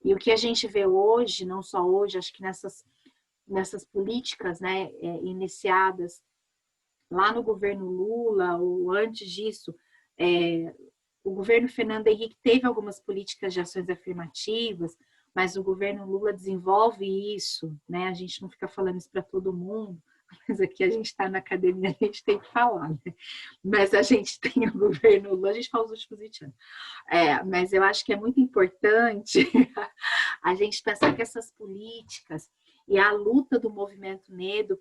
E o que a gente vê hoje, não só hoje, acho que nessas políticas, né, iniciadas lá no governo Lula, ou antes disso, o governo Fernando Henrique teve algumas políticas de ações afirmativas, mas o governo Lula desenvolve isso, né? A gente não fica falando isso para todo mundo, mas aqui a gente está na academia, a gente tem que falar, né? Mas a gente tem o governo Lula, a gente fala os últimos 20 anos. Mas eu acho que é muito importante a gente pensar que essas políticas e a luta do movimento negro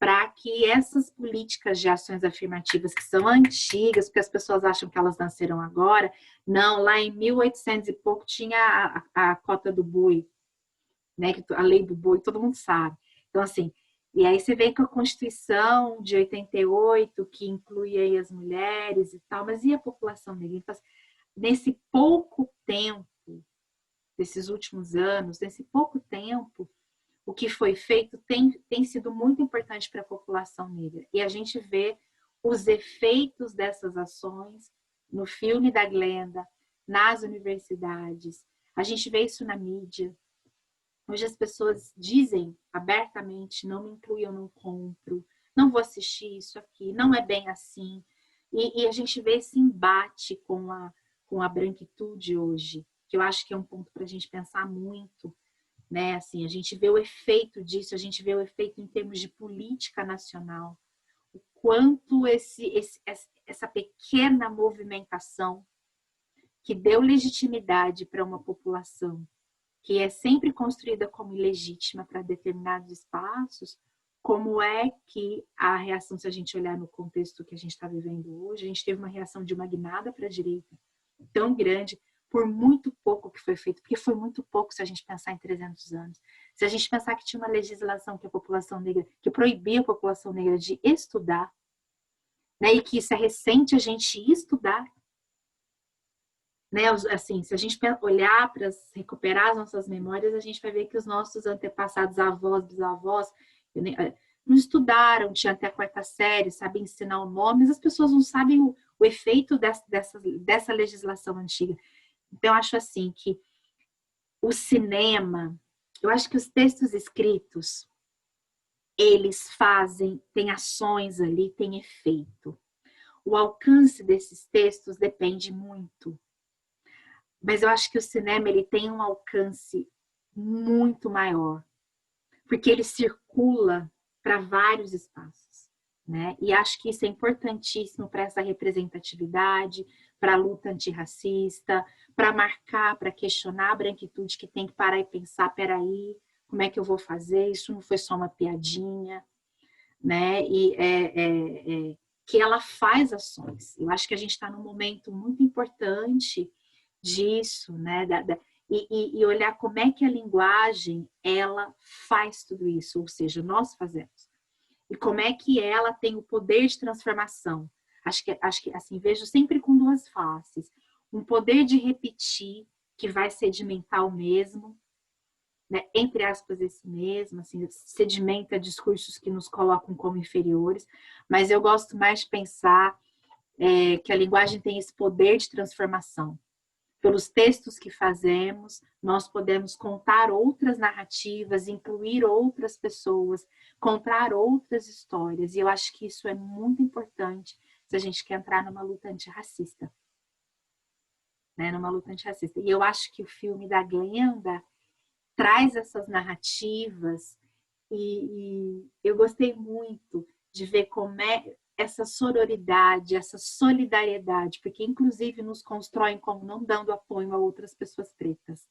para que essas políticas de ações afirmativas, que são antigas, porque as pessoas acham que elas nasceram agora, não, lá em 1800 e pouco tinha a cota do boi, né, a lei do boi, todo mundo sabe. Então, assim, e aí você vê com a Constituição de 88, que inclui aí as mulheres e tal, mas e a população negra? Então, nesse pouco tempo, desses últimos anos, nesse pouco tempo, o que foi feito tem sido muito importante para a população negra. E a gente vê os efeitos dessas ações no filme da Glenda, nas universidades. A gente vê isso na mídia. Hoje as pessoas dizem abertamente, não me inclui, eu não compro, não vou assistir isso aqui, não é bem assim. E a gente vê esse embate com a branquitude hoje, que eu acho que é um ponto para a gente pensar muito, né? Assim, a gente vê o efeito disso, a gente vê o efeito em termos de política nacional, o quanto essa pequena movimentação que deu legitimidade para uma população que é sempre construída como ilegítima para determinados espaços, como é que a reação, se a gente olhar no contexto que a gente está vivendo hoje, a gente teve uma reação de uma guinada para a direita tão grande, por muito pouco que foi feito, porque foi muito pouco se a gente pensar em 300 anos. Se a gente pensar que tinha uma legislação que a população negra, que proibia a população negra de estudar, né, e que isso é recente a gente estudar, né, assim, se a gente olhar para recuperar as nossas memórias, a gente vai ver que os nossos antepassados, avós, bisavós, não estudaram, tinha até a 4ª série, sabem ensinar o nome, mas as pessoas não sabem o efeito dessa legislação antiga. Então, eu acho assim que o cinema, eu acho que os textos escritos, eles têm ações ali, têm efeito. O alcance desses textos depende muito. Mas eu acho que o cinema, ele tem um alcance muito maior, porque ele circula para vários espaços, né? E acho que isso é importantíssimo para essa representatividade, para a luta antirracista, para marcar, para questionar a branquitude, que tem que parar e pensar, peraí, como é que eu vou fazer? Isso não foi só uma piadinha, né? E que ela faz ações. Eu acho que a gente está num momento muito importante disso, né? E olhar como é que a linguagem, ela faz tudo isso, ou seja, nós fazemos. E como é que ela tem o poder de transformação. Acho que assim, vejo sempre com duas faces. Um poder de repetir, que vai sedimentar o mesmo, né? Entre aspas, esse mesmo, assim, sedimenta discursos que nos colocam como inferiores, mas eu gosto mais de pensar que a linguagem tem esse poder de transformação. Pelos textos que fazemos, nós podemos contar outras narrativas, incluir outras pessoas, contar outras histórias. E eu acho que isso é muito importante se a gente quer entrar numa luta antirracista. né, numa luta antirracista. E eu acho que o filme da Glenda traz essas narrativas e eu gostei muito de ver como é essa sororidade, essa solidariedade, porque inclusive nos constroem como não dando apoio a outras pessoas pretas,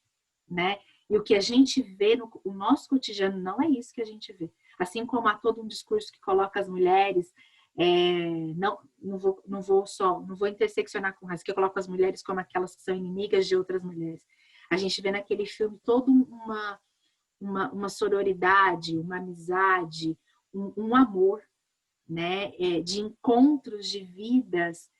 né? E o que a gente vê no o nosso cotidiano não é isso que a gente vê. Assim como há todo um discurso que coloca as mulheres, não vou interseccionar com raça, que eu coloco as mulheres como aquelas que são inimigas de outras mulheres. A gente vê naquele filme toda uma sororidade, uma amizade, um amor, né? De encontros de vidas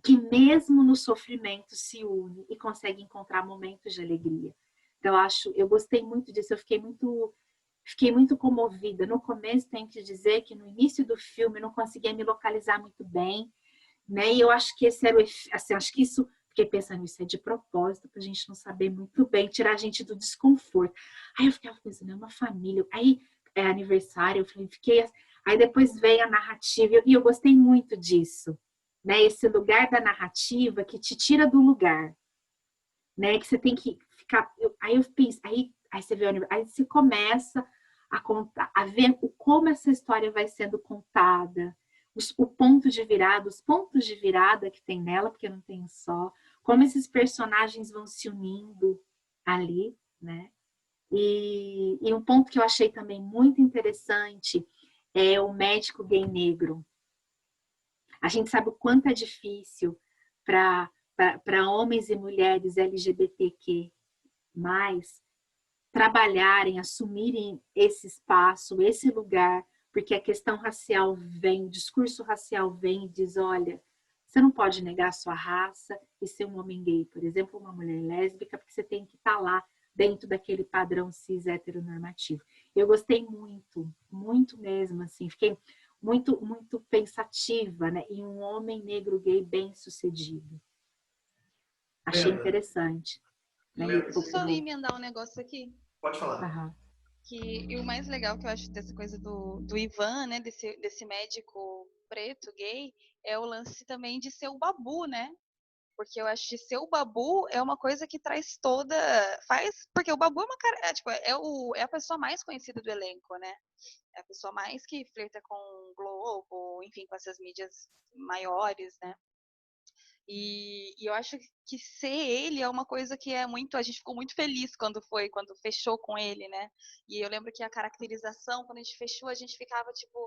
que mesmo no sofrimento se une e consegue encontrar momentos de alegria. Então, eu gostei muito disso, eu fiquei muito comovida. No começo, tenho que dizer que no início do filme eu não conseguia me localizar muito bem, né? E eu acho que esse era assim, acho que isso, fiquei pensando, isso é de propósito, para a gente não saber muito bem, tirar a gente do desconforto. Aí eu ficava pensando, é uma família, aí é aniversário, aí depois veio a narrativa, e eu gostei muito disso, né? Esse lugar da narrativa que te tira do lugar, né? Que você tem que ficar, aí eu penso, aí você vê, aí você começa a contar, a ver como essa história vai sendo contada, os pontos de virada que tem nela, porque não tem só, como esses personagens vão se unindo ali, né? E um ponto que eu achei também muito interessante é o médico gay negro. A gente sabe o quanto é difícil para homens e mulheres LGBTQ+, trabalharem, assumirem esse espaço, esse lugar, porque a questão racial vem, o discurso racial vem e diz, olha, você não pode negar a sua raça e ser um homem gay, por exemplo, uma mulher lésbica, porque você tem que estar lá dentro daquele padrão cis heteronormativo. Eu gostei muito, muito mesmo, assim, fiquei muito, muito pensativa, né, em um homem negro gay bem-sucedido. Achei interessante. Né? Deixa eu só emendar um negócio aqui. Pode falar. Aham. E o mais legal que eu acho dessa coisa do Ivan, né, desse médico preto, gay, é o lance também de ser o babu, né? Porque eu acho que ser o babu é uma coisa que traz porque o babu é uma cara, é a pessoa mais conhecida do elenco, né? É a pessoa mais que flerta com o Globo, enfim, com essas mídias maiores, né? E eu acho que ser ele é uma coisa que a gente ficou muito feliz quando fechou com ele, né? E eu lembro que a caracterização, quando a gente fechou, a gente ficava tipo,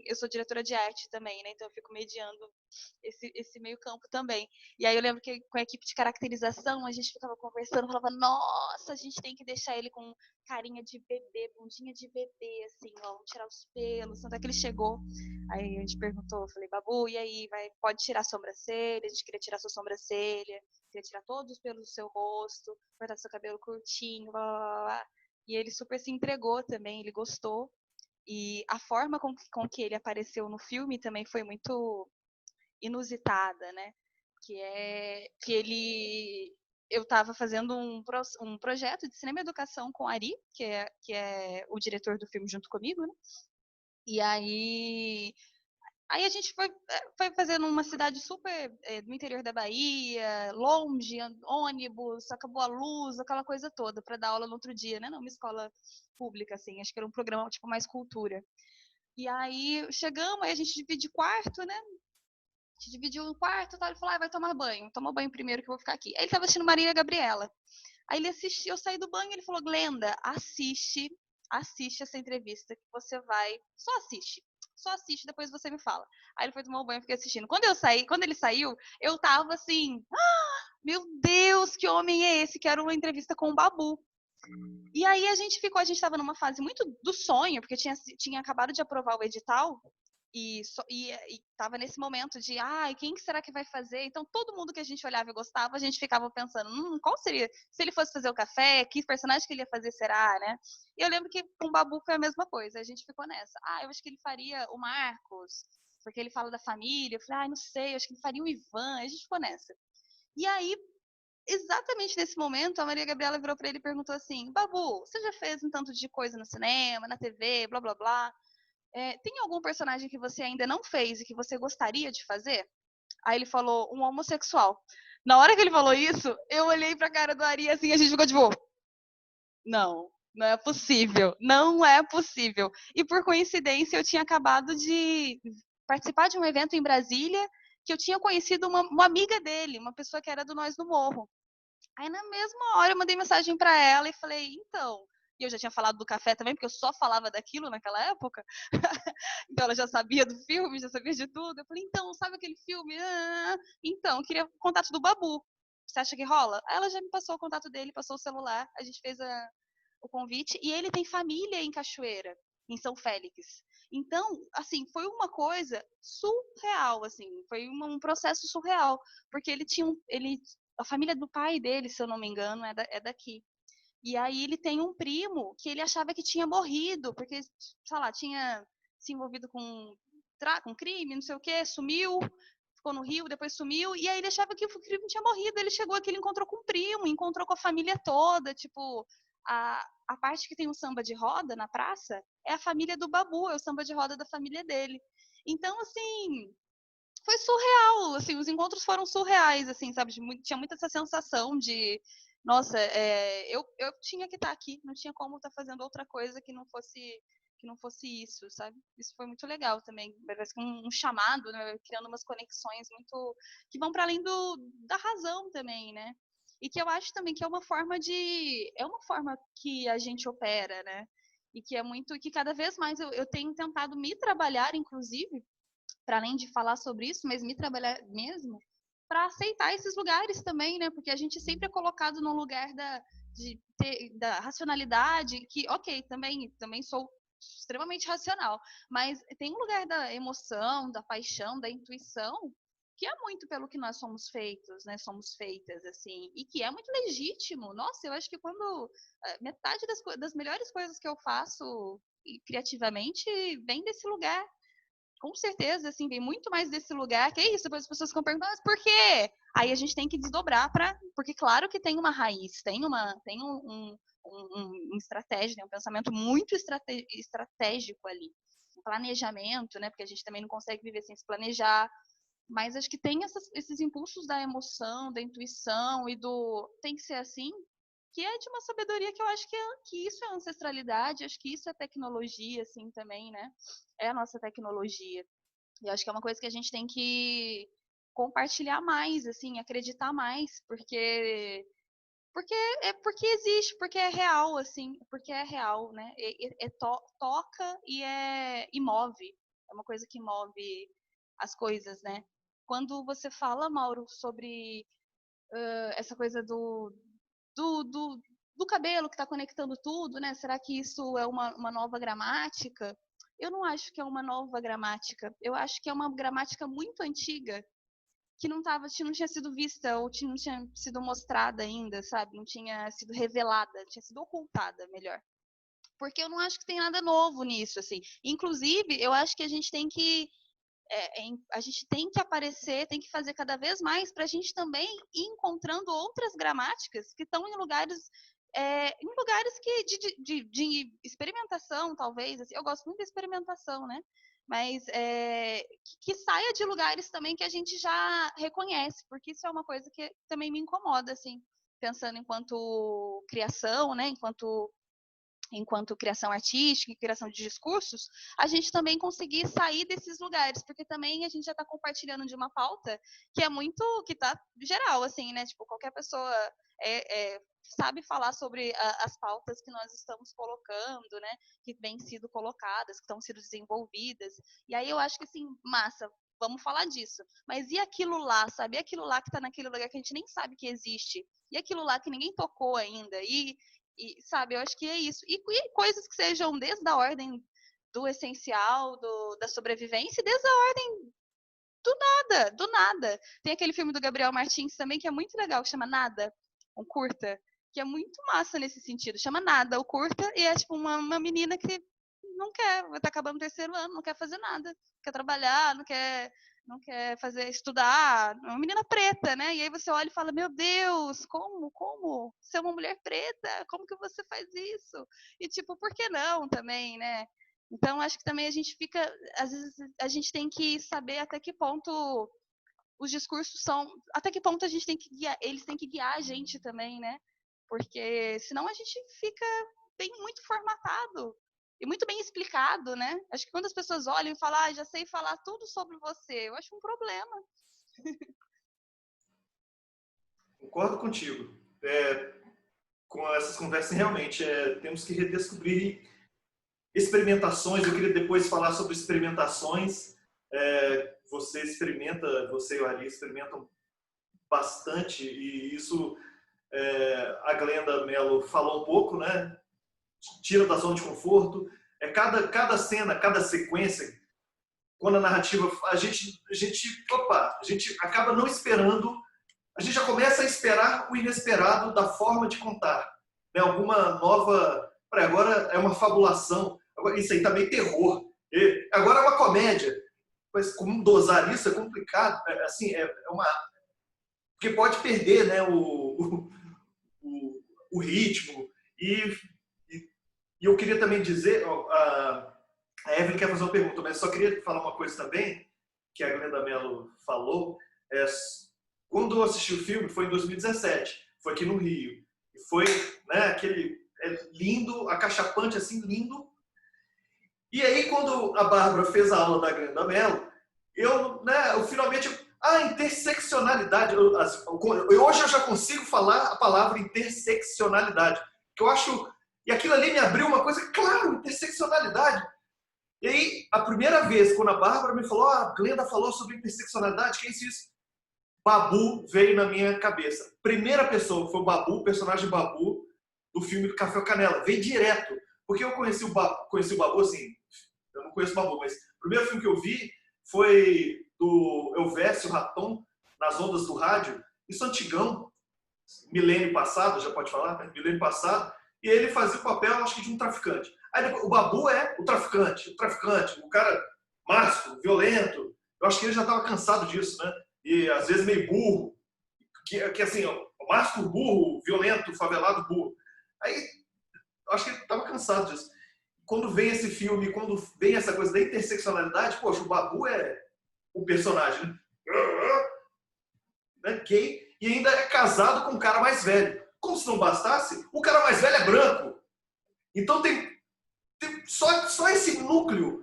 eu sou diretora de arte também, né? Então eu fico mediando esse meio campo também. E aí eu lembro que com a equipe de caracterização, a gente ficava conversando, falava, nossa, a gente tem que deixar ele com carinha de bebê, bundinha de bebê, assim, ó, vamos tirar os pelos, tanto é que ele chegou. Aí a gente perguntou, eu falei, Babu, e aí, pode tirar a sobrancelha? A gente queria tirar sua sobrancelha, queria tirar todos os pelos do seu rosto, cortar seu cabelo curtinho, blá, blá, blá, blá. E ele super se entregou também, ele gostou. E a forma com que ele apareceu no filme também foi muito inusitada, né? Eu estava fazendo um projeto de cinema e educação com o Ari, que é o diretor do filme junto comigo, né? E aí a gente foi fazer numa cidade super do interior da Bahia, longe, ônibus, acabou a luz, aquela coisa toda, para dar aula no outro dia, né? Não, uma escola pública, assim, acho que era um programa tipo mais cultura. E aí chegamos, aí a gente divide quarto, né? A gente dividiu um quarto, tá? Ele falou, vai tomar banho, toma banho primeiro que eu vou ficar aqui. Aí ele tava assistindo Marília Gabriela. Aí ele assistiu, eu saí do banho, ele falou, Glenda, assiste essa entrevista que você vai, só assiste, depois você me fala. Aí ele foi tomar um banho e fiquei assistindo. Quando ele saiu, eu tava assim, meu Deus, que homem é esse? Quero uma entrevista com o Babu. E aí a gente tava numa fase muito do sonho, porque tinha acabado de aprovar o edital, e tava nesse momento de, quem que será que vai fazer? Então, todo mundo que a gente olhava e gostava, a gente ficava pensando, qual seria? Se ele fosse fazer o café, que personagem que ele ia fazer será, né? E eu lembro que com o Babu foi a mesma coisa, a gente ficou nessa. Eu acho que ele faria o Marcos, porque ele fala da família. Eu falei, não sei, eu acho que ele faria o Ivan. A gente ficou nessa. E aí, exatamente nesse momento, a Maria Gabriela virou pra ele e perguntou assim, Babu, você já fez um tanto de coisa no cinema, na TV, blá, blá, blá. Tem algum personagem que você ainda não fez e que você gostaria de fazer? Aí ele falou, um homossexual. Na hora que ele falou isso, eu olhei pra cara do Ari assim, a gente ficou tipo, não, não é possível, não é possível. E por coincidência, eu tinha acabado de participar de um evento em Brasília, que eu tinha conhecido uma amiga dele, uma pessoa que era do Nós no Morro. Aí na mesma hora eu mandei mensagem pra ela e falei, então, e eu já tinha falado do café também, porque eu só falava daquilo naquela época. Então ela já sabia do filme, já sabia de tudo. Eu falei, então, sabe aquele filme? Então, eu queria o contato do Babu. Você acha que rola? Aí ela já me passou o contato dele, passou o celular, a gente fez o convite, e ele tem família em Cachoeira, em São Félix. Então, assim, foi uma coisa surreal, assim, foi um processo surreal, porque ele tinha a família do pai dele, se eu não me engano, é daqui. E aí ele tem um primo que ele achava que tinha morrido, porque, sei lá, tinha se envolvido com crime, não sei o quê, sumiu, ficou no Rio, depois sumiu, e aí ele achava que o primo tinha morrido. Ele chegou aqui, ele encontrou com o primo, encontrou com a família toda, tipo, a parte que tem um samba de roda na praça é a família do Babu, é o samba de roda da família dele. Então, assim, foi surreal, assim, os encontros foram surreais, assim, sabe? Tinha muita essa sensação de, nossa, eu tinha que estar aqui, não tinha como estar fazendo outra coisa que não fosse isso, sabe? Isso foi muito legal também, parece que um chamado, né? Criando umas conexões muito que vão para além da razão também, né? E que eu acho também que é uma forma que a gente opera, né? E que é muito, que cada vez mais eu tenho tentado me trabalhar, inclusive, para além de falar sobre isso, mas me trabalhar mesmo para aceitar esses lugares também, né? Porque a gente sempre é colocado num lugar da racionalidade, que, ok, também sou extremamente racional, mas tem um lugar da emoção, da paixão, da intuição, que é muito pelo que nós somos feitos, né? Somos feitas, assim, e que é muito legítimo. Nossa, eu acho que quando metade das melhores coisas que eu faço criativamente vem desse lugar. Com certeza, assim, vem muito mais desse lugar. Que é isso? Depois as pessoas ficam perguntando, mas por quê? Aí a gente tem que desdobrar porque claro que tem uma raiz, tem um estratégia, né? Um pensamento muito estratégico ali. Um planejamento, né? Porque a gente também não consegue viver sem se planejar. Mas acho que tem esses impulsos da emoção, da intuição e do tem que ser assim, que é de uma sabedoria que eu acho que isso é ancestralidade, acho que isso é tecnologia, assim, também, né? É a nossa tecnologia. E acho que é uma coisa que a gente tem que compartilhar mais, assim, acreditar mais, porque existe, porque é real, assim, porque é real, né? Toca e move. É uma coisa que move as coisas, né? Quando você fala, Mauro, sobre essa coisa do, do, do cabelo que está conectando tudo, né? Será que isso é uma nova gramática? Eu não acho que é uma nova gramática. Eu acho que é uma gramática muito antiga que não tinha sido vista ou não tinha sido mostrada ainda, sabe? Não tinha sido revelada, tinha sido ocultada, melhor. Porque eu não acho que tem nada novo nisso, assim. Inclusive, eu acho que a gente tem que aparecer, tem que fazer cada vez mais para a gente também ir encontrando outras gramáticas que estão em lugares que de experimentação, talvez. Assim, eu gosto muito da experimentação, né? Mas que saia de lugares também que a gente já reconhece, porque isso é uma coisa que também me incomoda, assim, pensando enquanto criação, né? Enquanto criação artística e criação de discursos, a gente também conseguir sair desses lugares, porque também a gente já está compartilhando de uma pauta que é muito, que está geral, assim, né? Tipo, qualquer pessoa sabe falar sobre as pautas que nós estamos colocando, né? Que vêm sido colocadas, que estão sendo desenvolvidas. E aí eu acho que, assim, massa, vamos falar disso. Mas e aquilo lá, sabe? E aquilo lá que está naquele lugar que a gente nem sabe que existe? E aquilo lá que ninguém tocou ainda? E, sabe, eu acho que é isso. E coisas que sejam desde a ordem do essencial, da sobrevivência, e desde a ordem do nada. Tem aquele filme do Gabriel Martins também que é muito legal, que chama Nada, um curta, que é muito massa nesse sentido. Chama Nada, o curta, e é tipo uma menina que não quer, vai estar acabando o terceiro ano, não quer fazer nada, não quer trabalhar, não quer fazer, estudar, é uma menina preta, né? E aí você olha e fala, meu Deus, como? Você é uma mulher preta, como que você faz isso? E tipo, por que não também, né? Então, acho que também a gente fica, às vezes, a gente tem que saber até que ponto os discursos são... Até que ponto a gente tem que guiar... Eles têm que guiar a gente também, né? Porque senão a gente fica muito formatado e muito bem explicado, né? Acho que quando as pessoas olham e falam, já sei falar tudo sobre você, eu acho um problema. Concordo contigo. Com essas conversas, realmente, temos que redescobrir experimentações. Eu queria depois falar sobre experimentações. Você e o Ari experimentam bastante, e isso a Glenda Mello falou um pouco, né? Tira da zona de conforto. Cada cena, cada sequência, quando a narrativa... A gente acaba não esperando, a gente já começa a esperar o inesperado da forma de contar, né? Alguma nova... Agora é uma fabulação, agora, isso aí também é terror, agora é uma comédia, mas como dosar isso é complicado, porque pode perder, né, o ritmo. E eu queria também dizer, a Evelyn quer fazer uma pergunta, mas só queria falar uma coisa também, que a Glenda Mello falou. Quando eu assisti o filme, foi em 2017, foi aqui no Rio, e foi, né, aquele lindo, acachapante, assim, lindo. E aí, quando a Bárbara fez a aula da Glenda Mello, eu finalmente... interseccionalidade. Hoje eu já consigo falar a palavra interseccionalidade, que eu acho... E aquilo ali me abriu uma coisa, claro, interseccionalidade. E aí, a primeira vez, quando a Bárbara me falou, a Glenda falou sobre interseccionalidade, que é isso? Babu veio na minha cabeça. Primeira pessoa foi o Babu, o personagem Babu, do filme do Café Canela. Veio direto. Porque eu conheci o Babu, assim, eu não conheço o Babu, mas o primeiro filme que eu vi foi do Elvésio Raton, Nas Ondas do Rádio, isso antigão, milênio passado, já pode falar, né? Milênio passado, e ele fazia o papel, acho que de um traficante. Aí o Babu é o traficante, o cara másculo, violento. Eu acho que ele já estava cansado disso, né? E às vezes meio burro, que assim, o másculo burro, violento, favelado burro. Aí, eu acho que ele estava cansado disso. Quando vem esse filme, quando vem essa coisa da interseccionalidade, poxa, o Babu é o personagem, né? Gay, e ainda é casado com um cara mais velho. Como se não bastasse, o cara mais velho é branco. Então tem só esse núcleo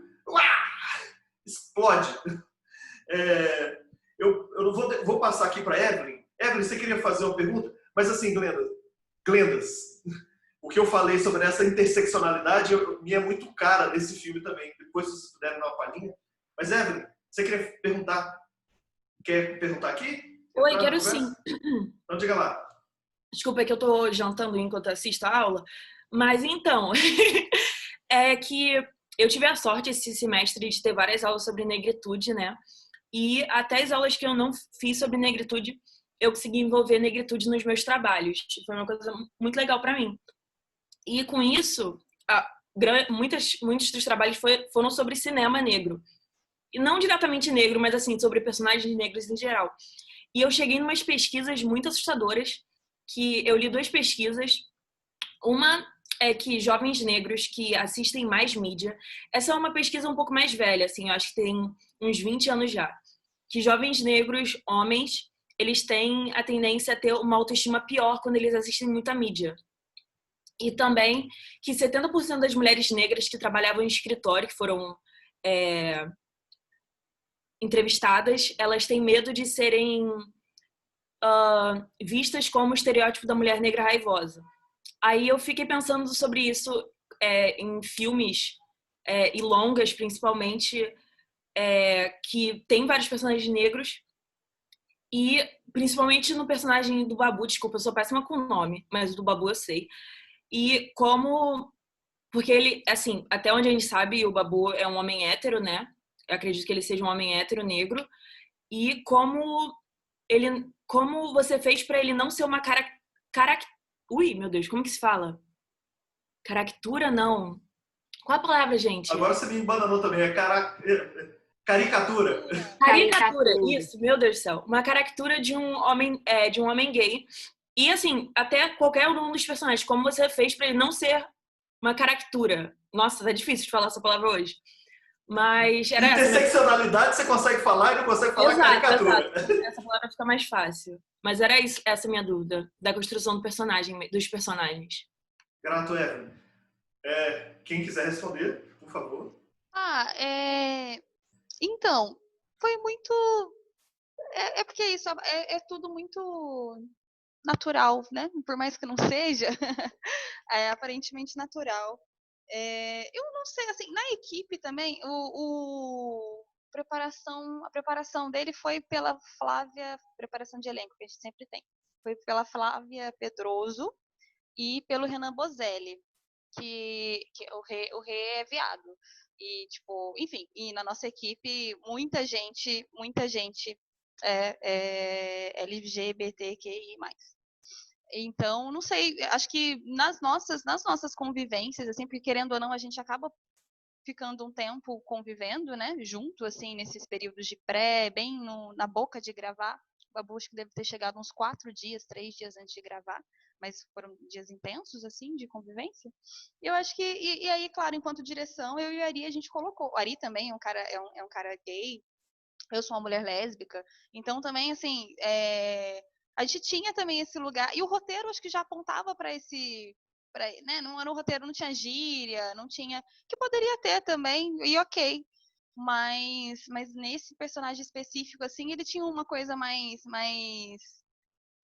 explode. Eu não vou passar aqui para Evelyn. Evelyn, você queria fazer uma pergunta? Mas assim, Glendas, o que eu falei sobre essa interseccionalidade me é muito cara nesse filme também. Depois, se vocês puderem dar uma palhinha. Mas, Evelyn, você queria perguntar? Quer perguntar aqui? Oi, quero sim. Então, diga lá. Desculpa, é que eu tô jantando enquanto assisto a aula. Mas, então, é que eu tive a sorte esse semestre de ter várias aulas sobre negritude, né? E até as aulas que eu não fiz sobre negritude, eu consegui envolver negritude nos meus trabalhos. Foi uma coisa muito legal para mim. E com isso, muitos dos trabalhos foram sobre cinema negro. E não diretamente negro, mas assim, sobre personagens negros em geral. E eu cheguei em umas pesquisas muito assustadoras, que eu li 2 pesquisas. Uma é que jovens negros que assistem mais mídia, essa é uma pesquisa um pouco mais velha, assim, eu acho que tem uns 20 anos já, que jovens negros, homens, eles têm a tendência a ter uma autoestima pior quando eles assistem muita mídia. E também que 70% das mulheres negras que trabalhavam em escritório, que foram entrevistadas, elas têm medo de serem vistas como o estereótipo da mulher negra raivosa. Aí eu fiquei pensando sobre isso em filmes e longas, principalmente, que tem vários personagens negros, e principalmente no personagem do Babu, desculpa, eu sou péssima com o nome, mas o do Babu eu sei. E como... Porque ele, assim, até onde a gente sabe, o Babu é um homem hétero, né? Eu acredito que ele seja um homem hétero negro. E como você fez pra ele não ser uma Ui, meu Deus, como que se fala? Caractura, não. Qual a palavra, gente? Agora você me embananou também, caricatura. Caricatura, isso, meu Deus do céu. Uma caricatura de um homem gay. E, assim, até qualquer um dos personagens, como você fez pra ele não ser uma caricatura. Nossa, tá difícil de falar essa palavra hoje. Mas era essa. Interseccionalidade você consegue falar e não consegue falar caricatura. Exato. Essa palavra fica mais fácil. Mas era isso, essa minha dúvida, da construção do personagem, dos personagens. Grato, Evelyn. Quem quiser responder, por favor. Então, foi muito... É porque isso, é tudo muito natural, né? Por mais que não seja, é aparentemente natural. Eu não sei, assim, na equipe também, a preparação dele foi pela Flávia, preparação de elenco, que a gente sempre tem. Foi pela Flávia Pedroso e pelo Renan Bozelli, que o Rê é viado. E, tipo, enfim, e na nossa equipe, muita gente é LGBTQI+. Então, não sei, acho que nas nossas convivências, assim, porque querendo ou não, a gente acaba ficando um tempo convivendo, né, junto, assim, nesses períodos de pré, bem na boca de gravar. O Babu acho que deve ter chegado uns 3 dias antes de gravar, mas foram dias intensos, assim, de convivência. Eu acho que, e aí, claro, enquanto direção, eu e o Ari, a gente colocou. O Ari também é um cara gay, eu sou uma mulher lésbica, então também, assim, a gente tinha também esse lugar, e o roteiro acho que já apontava para esse, né, não era um roteiro, não tinha gíria, não tinha, que poderia ter também, e ok, mas nesse personagem específico, assim, ele tinha uma coisa mais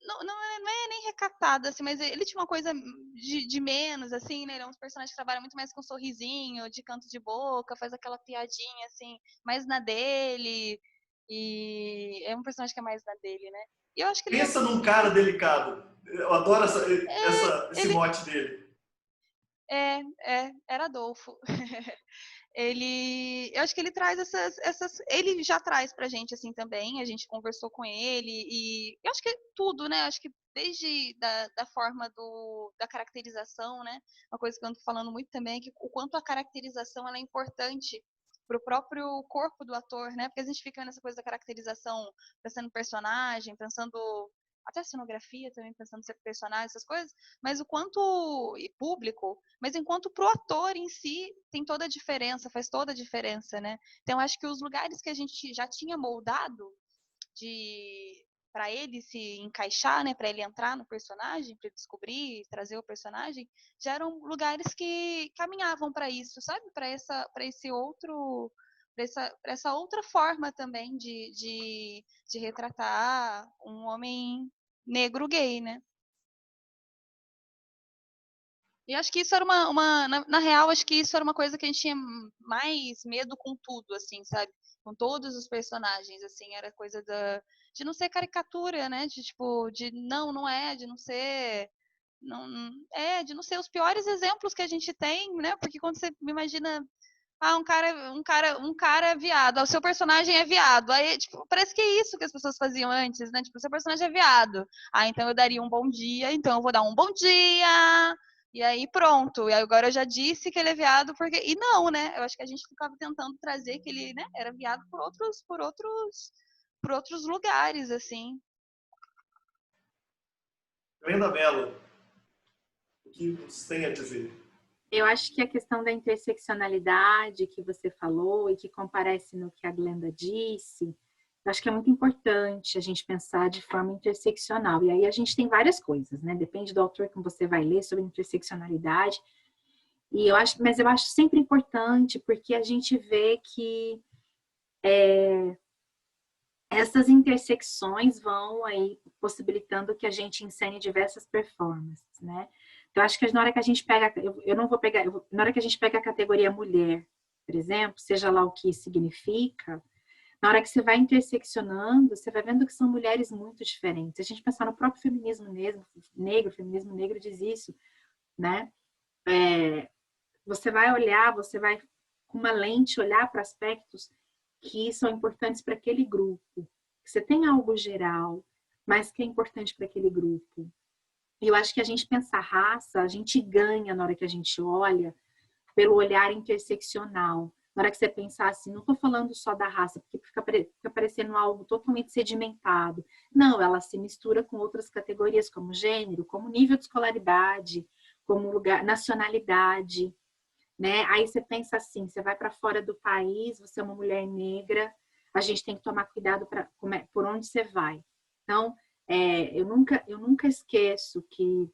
não é nem recatada, assim, mas ele tinha uma coisa de menos, assim, né, ele é um personagem que trabalha muito mais com sorrisinho, de canto de boca, faz aquela piadinha, assim, mais na dele, e é um personagem que é mais na dele, né? E eu acho que ele Pensa num cara delicado. Eu adoro esse mote dele. Era Adolfo. Eu acho que ele traz ele já traz pra gente, assim, também, a gente conversou com ele, e eu acho que tudo, né, acho que desde da forma da caracterização, né, uma coisa que eu ando falando muito também é que o quanto a caracterização ela é importante pro próprio corpo do ator, né, porque a gente fica nessa coisa da caracterização, pensando no personagem, pensando até cenografia também, pensando em personagem, essas coisas, mas o quanto público, mas enquanto pro ator em si tem toda a diferença, faz toda a diferença, né? Então acho que os lugares que a gente já tinha moldado para ele se encaixar, né, para ele entrar no personagem, para descobrir, trazer o personagem, já eram lugares que caminhavam para isso, sabe? Para esse outro, para essa outra forma também de retratar um homem negro gay, né? E acho que isso era na real, acho que isso era uma coisa que a gente tinha mais medo com tudo, assim, sabe? Com todos os personagens, assim, era coisa de não ser caricatura, né? De tipo, não é, de não ser, de não ser os piores exemplos que a gente tem, né? Porque quando você me imagina, um cara é viado, o seu personagem é viado. Aí, tipo, parece que é isso que as pessoas faziam antes, né? Tipo, o seu personagem é viado. Então eu daria um bom dia, então eu vou dar um bom dia. E aí pronto. E aí agora eu já disse que ele é viado porque e não, né? Eu acho que a gente ficava tentando trazer que ele, né, era viado por outros lugares, assim. Glenda Mello, o que você tem a dizer? Eu acho que a questão da interseccionalidade que você falou e que comparece no que a Glenda disse, eu acho que é muito importante a gente pensar de forma interseccional. E aí a gente tem várias coisas, né? Depende do autor que você vai ler sobre interseccionalidade. Mas eu acho sempre importante porque a gente vê que essas intersecções vão aí possibilitando que a gente encene diversas performances, né? Então, acho que na hora que a gente pega, na hora que a gente pega a categoria mulher, por exemplo, seja lá o que significa, na hora que você vai interseccionando, você vai vendo que são mulheres muito diferentes. Se a gente pensar no próprio feminismo negro, o feminismo negro diz isso, né? Você vai olhar, você vai com uma lente olhar para aspectos que são importantes para aquele grupo. Você tem algo geral, mas que é importante para aquele grupo. E eu acho que a gente pensar raça, a gente ganha na hora que a gente olha pelo olhar interseccional. Na hora que você pensar assim, não estou falando só da raça, porque fica parecendo algo totalmente sedimentado. Não, ela se mistura com outras categorias, como gênero, como nível de escolaridade, como lugar, nacionalidade. né? Aí você pensa assim, você vai para fora do país, você é uma mulher negra, a gente tem que tomar cuidado por onde você vai. Então, eu nunca esqueço que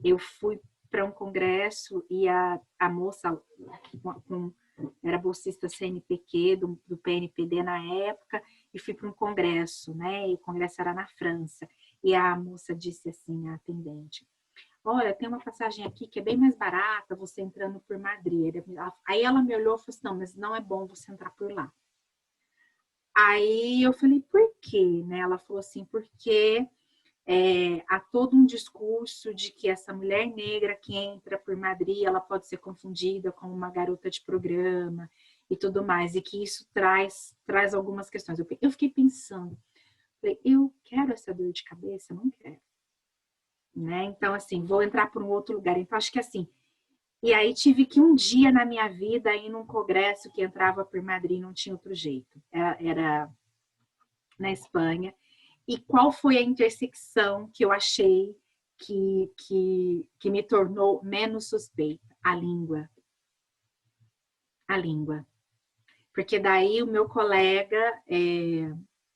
eu fui para um congresso e a moça era bolsista CNPq, do PNPD na época, e fui para um congresso, né? E o congresso era na França. E a moça disse assim, a atendente, olha, tem uma passagem aqui que é bem mais barata, você entrando por Madrid. Aí ela me olhou e falou assim, não, mas não é bom você entrar por lá. Aí eu falei, por quê? Né? Ela falou assim, porque há todo um discurso de que essa mulher negra que entra por Madrid, ela pode ser confundida com uma garota de programa e tudo mais, e que isso traz algumas questões. Eu fiquei pensando, falei, eu quero essa dor de cabeça? Não quero. Né? Então, assim, vou entrar por um outro lugar. Então, acho que assim, e aí tive que um dia na minha vida ir num congresso que entrava por Madrid, não tinha outro jeito. Era na Espanha. E qual foi a intersecção que eu achei que me tornou menos suspeita? A língua. A língua. Porque daí o meu colega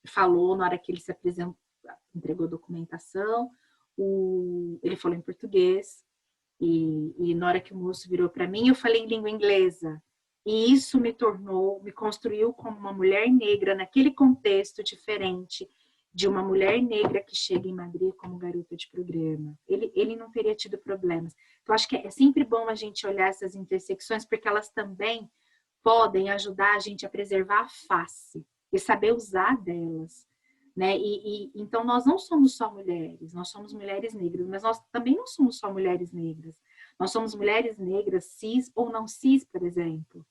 falou, na hora que ele se apresentou, entregou documentação, ele falou em português, e na hora que o moço virou para mim, eu falei em língua inglesa. E isso me construiu como uma mulher negra naquele contexto diferente de uma mulher negra que chega em Madrid como garota de programa. Ele não teria tido problemas. Então, acho que é sempre bom a gente olhar essas intersecções, porque elas também podem ajudar a gente a preservar a face e saber usar delas. Né? Então, nós não somos só mulheres, nós somos mulheres negras, mas nós também não somos só mulheres negras. Nós somos mulheres negras cis ou não cis, por exemplo.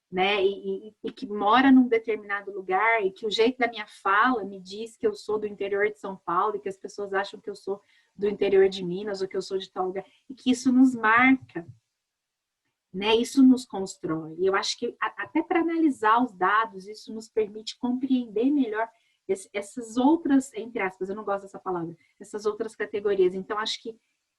Né? E que mora num determinado lugar e que o jeito da minha fala me diz que eu sou do interior de São Paulo e que as pessoas acham que eu sou do interior de Minas ou que eu sou de tal lugar. E que isso nos marca. Né? Isso nos constrói. E eu acho que até para analisar os dados, isso nos permite compreender melhor essas outras, entre aspas, eu não gosto dessa palavra, essas outras categorias. Então, acho que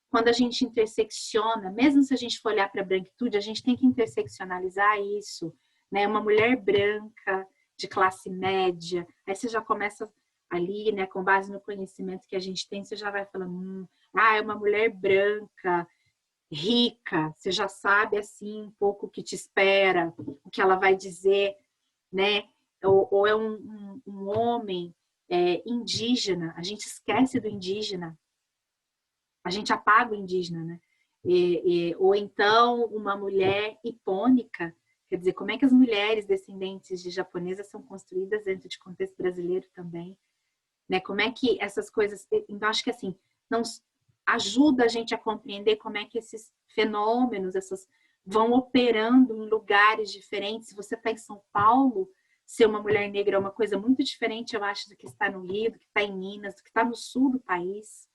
quando a gente intersecciona, mesmo se a gente for olhar para a branquitude, a gente tem que interseccionalizar isso, né? Uma mulher branca, de classe média, aí você já começa ali, né, com base no conhecimento que a gente tem, você já vai falando, é uma mulher branca, rica, você já sabe, assim, um pouco o que te espera, o que ela vai dizer, né? Ou é um homem indígena, a gente esquece do indígena, a gente apaga o indígena, né? Ou então uma mulher hipônica, quer dizer, como é que as mulheres descendentes de japonesas são construídas dentro de contexto brasileiro também, né? Como é que essas coisas, então acho que assim, não ajuda a gente a compreender como é que esses fenômenos, vão operando em lugares diferentes. Se você está em São Paulo, ser uma mulher negra é uma coisa muito diferente, eu acho, do que está no Rio, do que está em Minas, do que está no sul do país,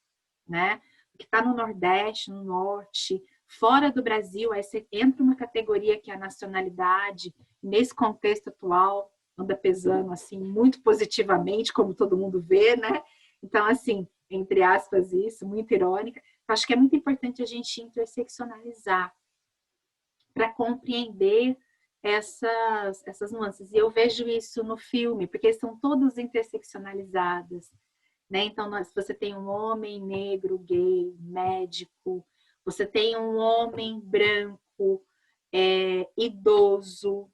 né? Do que está no Nordeste, no Norte, fora do Brasil. Aí você entra uma categoria que é a nacionalidade, nesse contexto atual, anda pesando assim muito positivamente, como todo mundo vê, né? Então, assim, entre aspas, isso, muito irônica. Eu acho que é muito importante a gente interseccionalizar para compreender essas nuances. E eu vejo isso no filme, porque são todas interseccionalizadas, né? Então, você tem um homem negro, gay, médico, você tem um homem branco, idoso,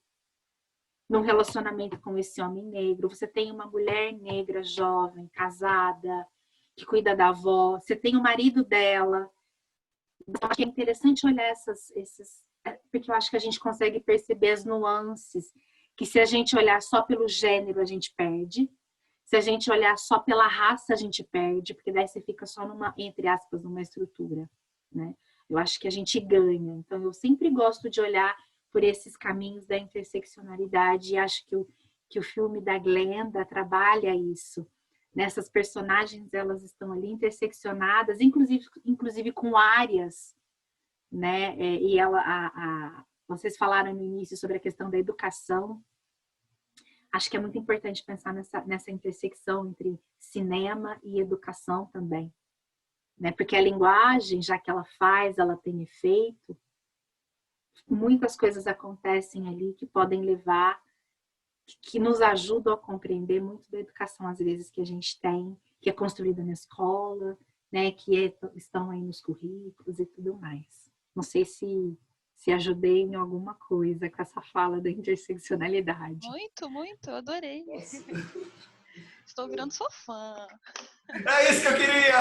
num relacionamento com esse homem negro, você tem uma mulher negra, jovem, casada, que cuida da avó, você tem o marido dela. Então, acho que é interessante olhar porque eu acho que a gente consegue perceber as nuances, que se a gente olhar só pelo gênero, a gente perde. Se a gente olhar só pela raça, a gente perde, porque daí você fica só entre aspas, numa estrutura, né? Eu acho que a gente ganha. Então, eu sempre gosto de olhar por esses caminhos da interseccionalidade e acho que o filme da Glenda trabalha isso. Nessas personagens, elas estão ali interseccionadas, inclusive com áreas, né? E vocês falaram no início sobre a questão da educação. Acho que é muito importante pensar nessa intersecção entre cinema e educação também, né? Porque a linguagem, já que ela tem efeito, muitas coisas acontecem ali que podem levar, que nos ajudam a compreender muito da educação, às vezes, que a gente tem, que é construída na escola, né, estão aí nos currículos e tudo mais. Não sei se ajudei em alguma coisa com essa fala da interseccionalidade. Muito, muito, eu adorei. Estou virando sua fã. É isso que eu queria!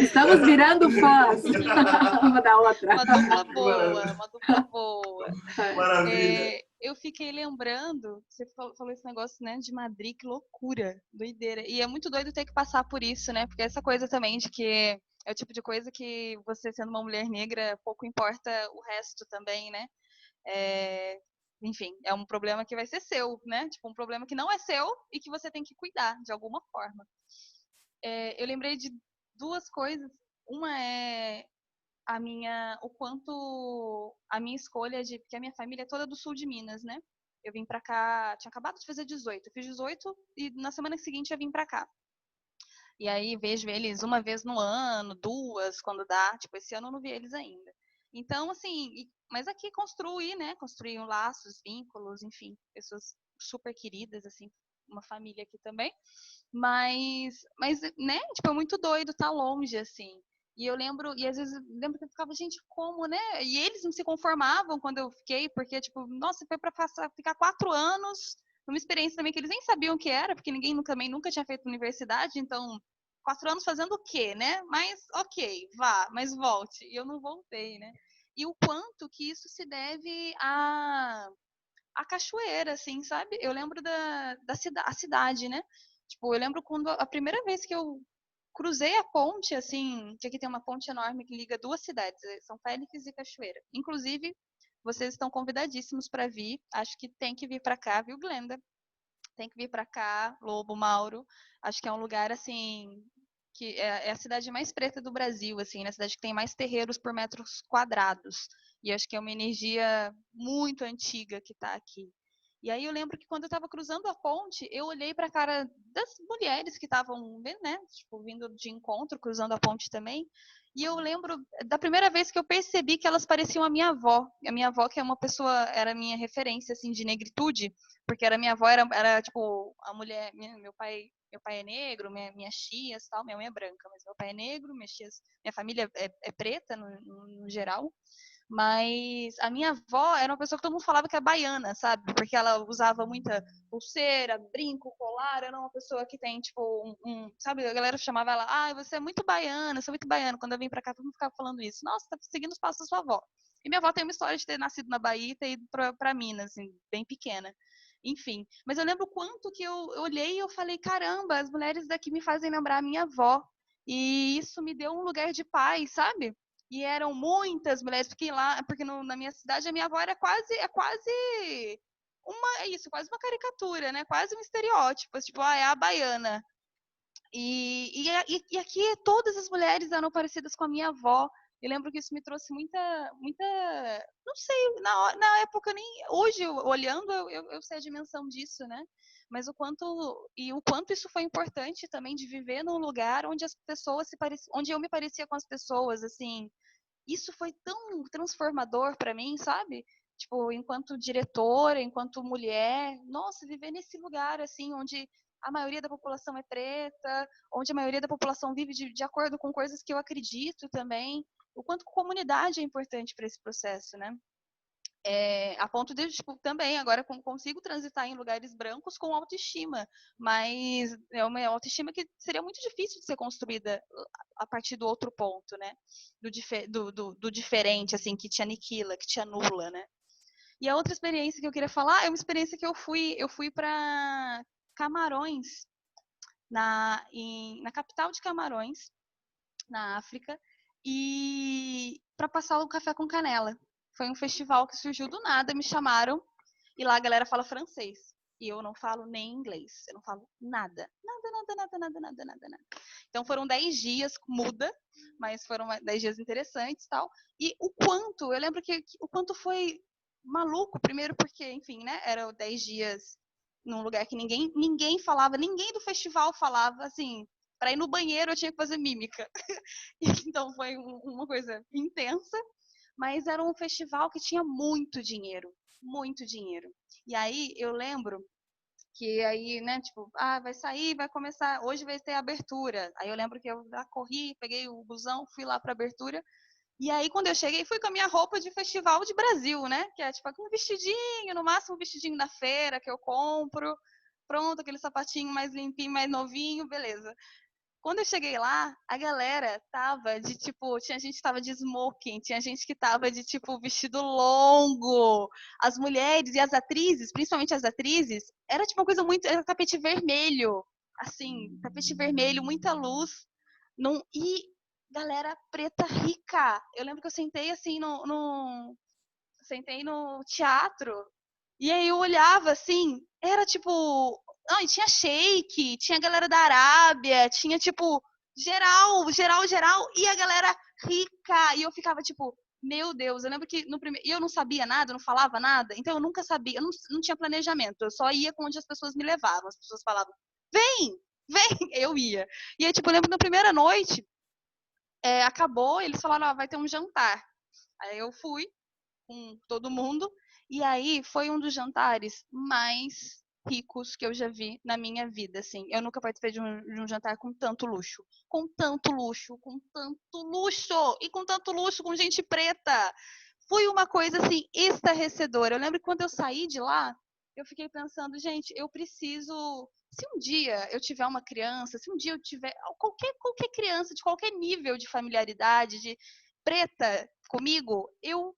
Estamos virando fãs. Uma da outra. Uma dupla boa, uma dupla boa. Maravilha. Eu fiquei lembrando, você falou esse negócio, né, de Madrid, que loucura, doideira. E é muito doido ter que passar por isso, né? Porque essa coisa também de que é o tipo de coisa que você, sendo uma mulher negra, pouco importa o resto também, né? Enfim, é um problema que vai ser seu, né? Tipo, um problema que não é seu e que você tem que cuidar de alguma forma. Eu lembrei de duas coisas. Uma é o quanto a minha escolha de, porque a minha família é toda do sul de Minas, né? Eu vim pra cá, tinha acabado de fazer 18, eu fiz 18 e na semana seguinte eu vim pra cá. E aí vejo eles uma vez no ano, duas, quando dá, tipo, esse ano eu não vi eles ainda. Então, assim, mas aqui construir, né? Construir laços, vínculos, enfim, pessoas super queridas, assim, uma família aqui também. Mas, né, tipo, é muito doido estar longe, assim. E eu lembro, e às vezes lembro que eu ficava, gente, como, né? E eles não se conformavam quando eu fiquei, porque, tipo, nossa, foi pra ficar 4 anos, numa experiência também que eles nem sabiam o que era, porque ninguém também nunca tinha feito universidade, então, 4 anos fazendo o quê, né? Mas, ok, vá, mas volte. E eu não voltei, né? E o quanto que isso se deve a cachoeira, assim, sabe? Eu lembro a cidade, né? Tipo, eu lembro quando a primeira vez que eu cruzei a ponte, assim, que aqui tem uma ponte enorme que liga duas cidades, São Félix e Cachoeira. Inclusive, vocês estão convidadíssimos para vir. Acho que tem que vir para cá, viu, Glenda? Tem que vir para cá, Lobo, Mauro. Acho que é um lugar, assim, que é a cidade mais preta do Brasil, assim, né? A cidade que tem mais terreiros por metros quadrados. E acho que é uma energia muito antiga que está aqui. E aí eu lembro que quando eu estava cruzando a ponte, eu olhei para a cara das mulheres que estavam, né, tipo, vindo de encontro, cruzando a ponte também. E eu lembro da primeira vez que eu percebi que elas pareciam a minha avó. A minha avó, que é uma pessoa, era a minha referência, assim, de negritude, porque minha avó era tipo, a mulher, meu pai é negro, minhas tias, tal, minha mãe é branca, mas meu pai é negro, minha família é preta no geral. Mas a minha avó era uma pessoa que todo mundo falava que é baiana, sabe? Porque ela usava muita pulseira, brinco, colar. Era uma pessoa que tem, tipo, sabe? A galera chamava ela, você é muito baiana, você é muito baiana. Quando eu vim pra cá, todo mundo ficava falando isso. Nossa, tá seguindo os passos da sua avó. E minha avó tem uma história de ter nascido na Bahia e ter ido pra Minas, assim, bem pequena. Enfim, mas eu lembro quanto que eu olhei e eu falei, caramba, as mulheres daqui me fazem lembrar a minha avó. E isso me deu um lugar de paz, sabe? E eram muitas mulheres, porque na minha cidade a minha avó era quase quase uma caricatura, né? Quase um estereótipo, tipo, é a baiana. E aqui todas as mulheres eram parecidas com a minha avó. Eu lembro que isso me trouxe muita, não sei, na época nem hoje olhando eu sei a dimensão disso, né? Mas o quanto isso foi importante também de viver num lugar onde as pessoas onde eu me parecia com as pessoas, assim. Isso foi tão transformador para mim, sabe? Tipo, enquanto diretora, enquanto mulher, nossa, viver nesse lugar assim onde a maioria da população é preta, onde a maioria da população vive de acordo com coisas que eu acredito também. O quanto comunidade é importante para esse processo, né? A ponto de, tipo, também agora consigo transitar em lugares brancos com autoestima, mas é uma autoestima que seria muito difícil de ser construída a partir do outro ponto, né? Do diferente, assim, que te aniquila, que te anula, né? E a outra experiência que eu queria falar é uma experiência que eu fui para Camarões, na capital de Camarões, na África, e para passar o café com canela. Foi um festival que surgiu do nada, me chamaram, e lá a galera fala francês. E eu não falo nem inglês, eu não falo nada. Nada. Então foram 10 dias, muda, mas foram 10 dias interessantes e tal. E eu lembro que o quanto foi maluco, primeiro porque, enfim, né, eram 10 dias num lugar que ninguém falava, ninguém do festival falava, assim, para ir no banheiro eu tinha que fazer mímica. Então foi uma coisa intensa. mas era um festival que tinha muito dinheiro, muito dinheiro. E aí eu lembro que aí, né, tipo, vai sair, vai começar, hoje vai ter a abertura. Aí eu lembro que eu corri, peguei o busão, fui lá para a abertura. E aí, quando eu cheguei, fui com a minha roupa de festival de Brasil, né? Que é tipo um vestidinho, no máximo um vestidinho da feira que eu compro. Pronto, aquele sapatinho mais limpinho, mais novinho, beleza. Quando eu cheguei lá, a galera tava de tipo, tinha gente que tava de smoking, tinha gente que tava de tipo vestido longo. As mulheres e as atrizes, principalmente as atrizes, era tipo uma coisa muito, era tapete vermelho, assim, tapete vermelho, muita luz. E galera preta rica. Eu lembro que eu sentei assim sentei no teatro e aí eu olhava assim, era tipo, e tinha sheik, tinha galera da Arábia, tinha tipo geral, e a galera rica. E eu ficava tipo, meu Deus, eu lembro que no primeiro, eu não sabia nada, não falava nada, então eu nunca sabia, eu não tinha planejamento, eu só ia com onde as pessoas me levavam. As pessoas falavam, vem, eu ia. E aí, tipo, eu lembro que na primeira noite, acabou, eles falaram, vai ter um jantar. Aí eu fui com todo mundo, e aí foi um dos jantares mais ricos que eu já vi na minha vida, assim. Eu nunca participei de um jantar com tanto luxo. Com tanto luxo, com tanto luxo! E com tanto luxo, com gente preta! Foi uma coisa, assim, estarrecedora. Eu lembro que quando eu saí de lá, eu fiquei pensando, gente, eu preciso... Se um dia eu tiver uma criança, se um dia eu tiver... Qualquer criança de qualquer nível de familiaridade, de preta comigo, eu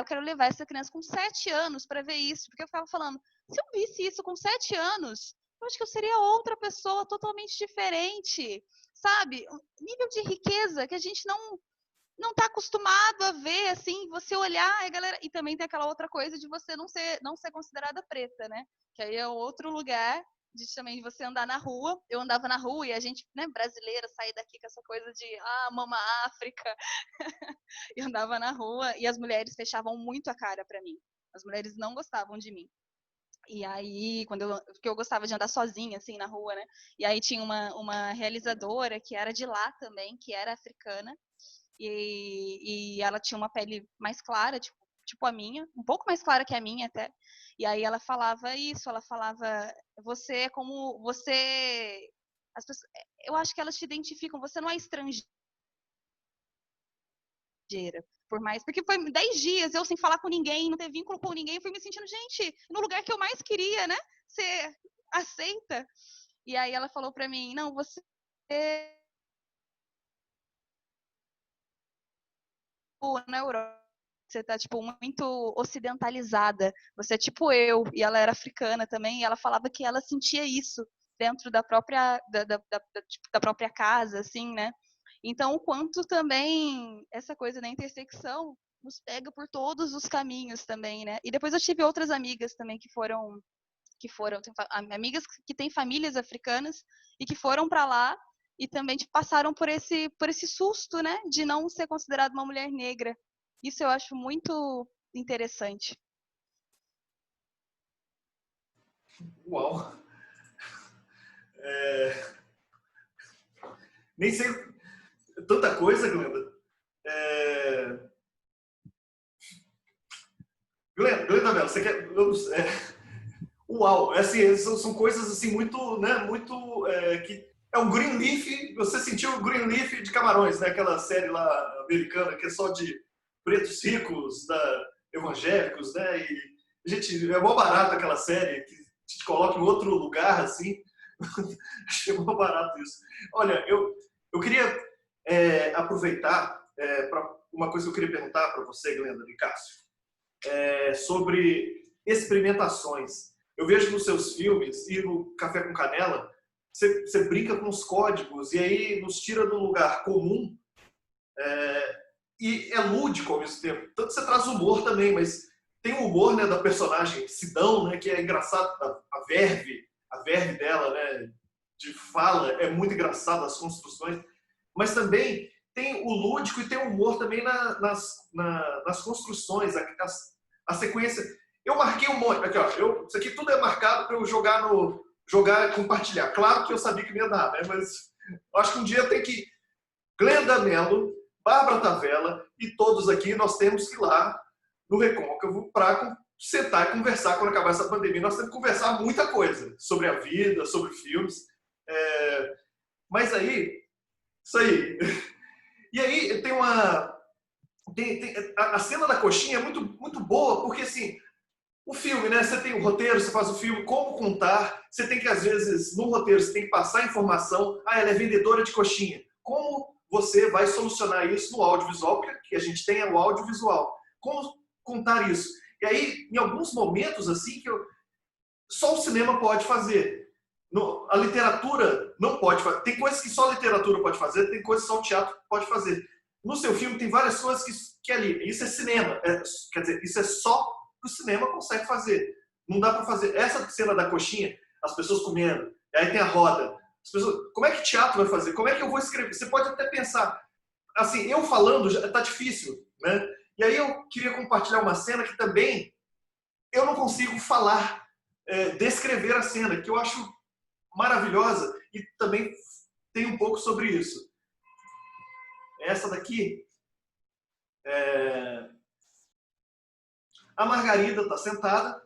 quero levar essa criança com 7 anos para ver isso. Porque eu ficava falando, se eu visse isso com 7 anos, eu acho que eu seria outra pessoa totalmente diferente, sabe? Um nível de riqueza que a gente não está acostumado a ver, assim, você olhar, galera, e também tem aquela outra coisa de você não ser considerada preta, né? Que aí é outro lugar também de você andar na rua. Eu andava na rua e a gente, né, brasileira, sair daqui com essa coisa de mama África. Eu andava na rua e as mulheres fechavam muito a cara para mim. As mulheres não gostavam de mim. E aí, porque eu gostava de andar sozinha, assim, na rua, né? E aí tinha uma realizadora que era de lá também, que era africana. E ela tinha uma pele mais clara, tipo a minha, um pouco mais clara que a minha até. E aí ela falava isso, ela falava, você é como, as pessoas, eu acho que elas te identificam, você não é estrangeira. Por mais, porque foi 10 dias eu sem falar com ninguém, não ter vínculo com ninguém, eu fui me sentindo, gente, no lugar que eu mais queria, né? Ser aceita. E aí ela falou pra mim, não, você na Europa, você tá, tipo, muito ocidentalizada. Você é tipo eu, e ela era africana também, e ela falava que ela sentia isso dentro da própria, da própria casa, assim, né? Então, o quanto também essa coisa da intersecção nos pega por todos os caminhos também, né? E depois eu tive outras amigas também que foram amigas que têm famílias africanas e que foram para lá e também passaram por esse susto, né, de não ser considerada uma mulher negra. Isso eu acho muito interessante. Uau! Nem sei tanta coisa, Glenda. Glenda Mello, você quer... Uau! Assim, são coisas assim muito, né, muito... que é um Greenleaf, você sentiu o Greenleaf de Camarões, né? Aquela série lá americana que é só de pretos ricos, evangélicos, né? E, gente, é mó barato aquela série que te coloca em outro lugar, assim. Achei mó barato isso. Olha, eu queria aproveitar para uma coisa que eu queria perguntar para você, Glenda e Cássio, sobre experimentações. Eu vejo nos seus filmes e no Café com Canela, você brinca com os códigos e aí nos tira do lugar comum e é lúdico ao mesmo tempo. Tanto você traz humor também, mas tem o humor, né, da personagem Sidão, né, que é engraçado, a verve dela, né, de fala, é muito engraçado, as construções, mas também tem o lúdico e tem o humor também nas construções, a sequência. Eu marquei um monte, aqui, ó, isso aqui tudo é marcado para eu jogar e compartilhar. Claro que eu sabia que me ia dar, né? Mas eu acho que um dia tem que... Glenda Mello, Bárbara Tavella e todos aqui, nós temos que ir lá no Recôncavo para sentar e conversar quando acabar essa pandemia. Nós temos que conversar muita coisa sobre a vida, sobre filmes. Mas aí, isso aí. E aí tem uma... a cena da coxinha é muito, muito boa, porque assim, o filme, né? Você tem o roteiro, você faz o filme, como contar, você tem que, às vezes, no roteiro, você tem que passar informação. Ela é vendedora de coxinha. Como você vai solucionar isso no audiovisual, que a gente tem é o audiovisual. Como contar isso? E aí, em alguns momentos, assim, só o cinema pode fazer. A literatura não pode fazer. Tem coisas que só a literatura pode fazer, tem coisas que só o teatro pode fazer. No seu filme tem várias coisas que ali. Isso é cinema. Quer dizer, isso é só que o cinema consegue fazer. Não dá para fazer. Essa cena da coxinha, as pessoas comendo, e aí tem a roda. As pessoas, como é que teatro vai fazer? Como é que eu vou escrever? Você pode até pensar, assim, eu falando já tá difícil, né? E aí eu queria compartilhar uma cena que também eu não consigo falar, descrever a cena, que eu acho maravilhosa e também tem um pouco sobre isso. Essa daqui, a Margarida está sentada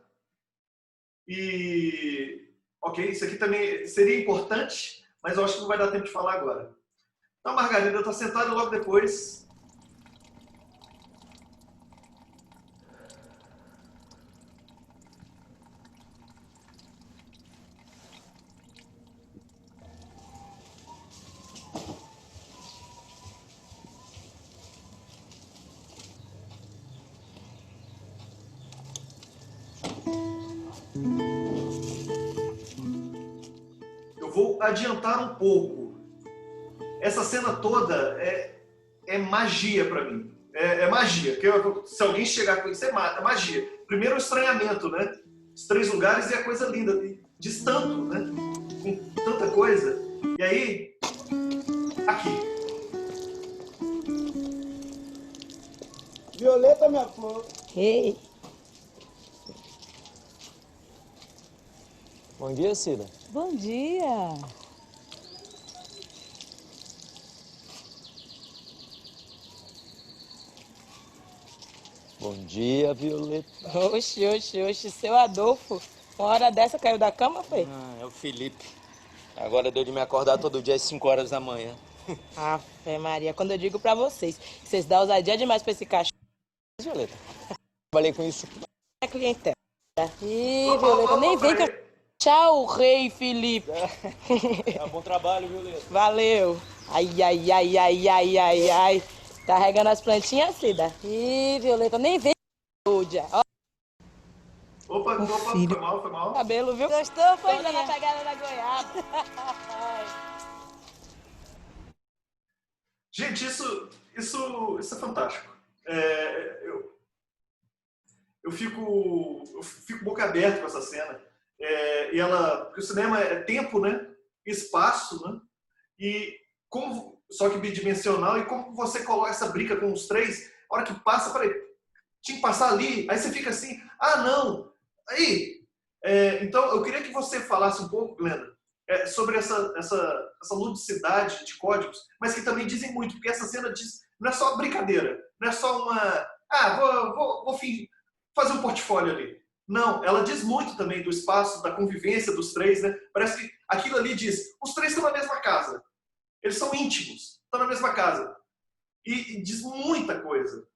e, ok, isso aqui também seria importante, mas eu acho que não vai dar tempo de falar agora. Então a Margarida está sentada e logo depois... Vou adiantar um pouco. Essa cena toda é magia para mim. É magia. Se alguém chegar com isso, é magia. Primeiro o estranhamento, né? Os 3 lugares e a coisa linda. Diz tanto, né? Com tanta coisa. E aí, aqui. Violeta, minha flor. Ei. Bom dia, Cida. Bom dia. Bom dia, Violeta. Oxe, seu Adolfo. Uma hora dessa caiu da cama, foi? É o Felipe. Agora deu de me acordar todo dia às 5 horas da manhã. Ave Maria, quando eu digo pra vocês que vocês dão ousadia demais pra esse cachorro. Violeta, trabalhei com isso. É clientela. Ih, Violeta, nem vem que... Tchau, rei Felipe. Bom trabalho, Violeta. Valeu. Ai. Tá regando as plantinhas, Cida? Ih, Violeta, nem vem. Opa, foi mal. Cabelo, viu? Gostou? Foi na pegada da goiaba. Gente, isso é fantástico. Eu fico boca aberta com essa cena. Porque o cinema é tempo, né? Espaço, né? E só que bidimensional, e como você coloca essa briga com os 3, a hora que passa, tinha que passar ali, aí você fica assim, não, aí. Então, eu queria que você falasse um pouco, Glenda, sobre essa ludicidade de códigos, mas que também dizem muito, porque essa cena diz, não é só brincadeira, não é só uma, vou fazer um portfólio ali. Não, ela diz muito também do espaço, da convivência dos 3, né? Parece que aquilo ali diz, os 3 estão na mesma casa. Eles são íntimos, estão na mesma casa. E diz muita coisa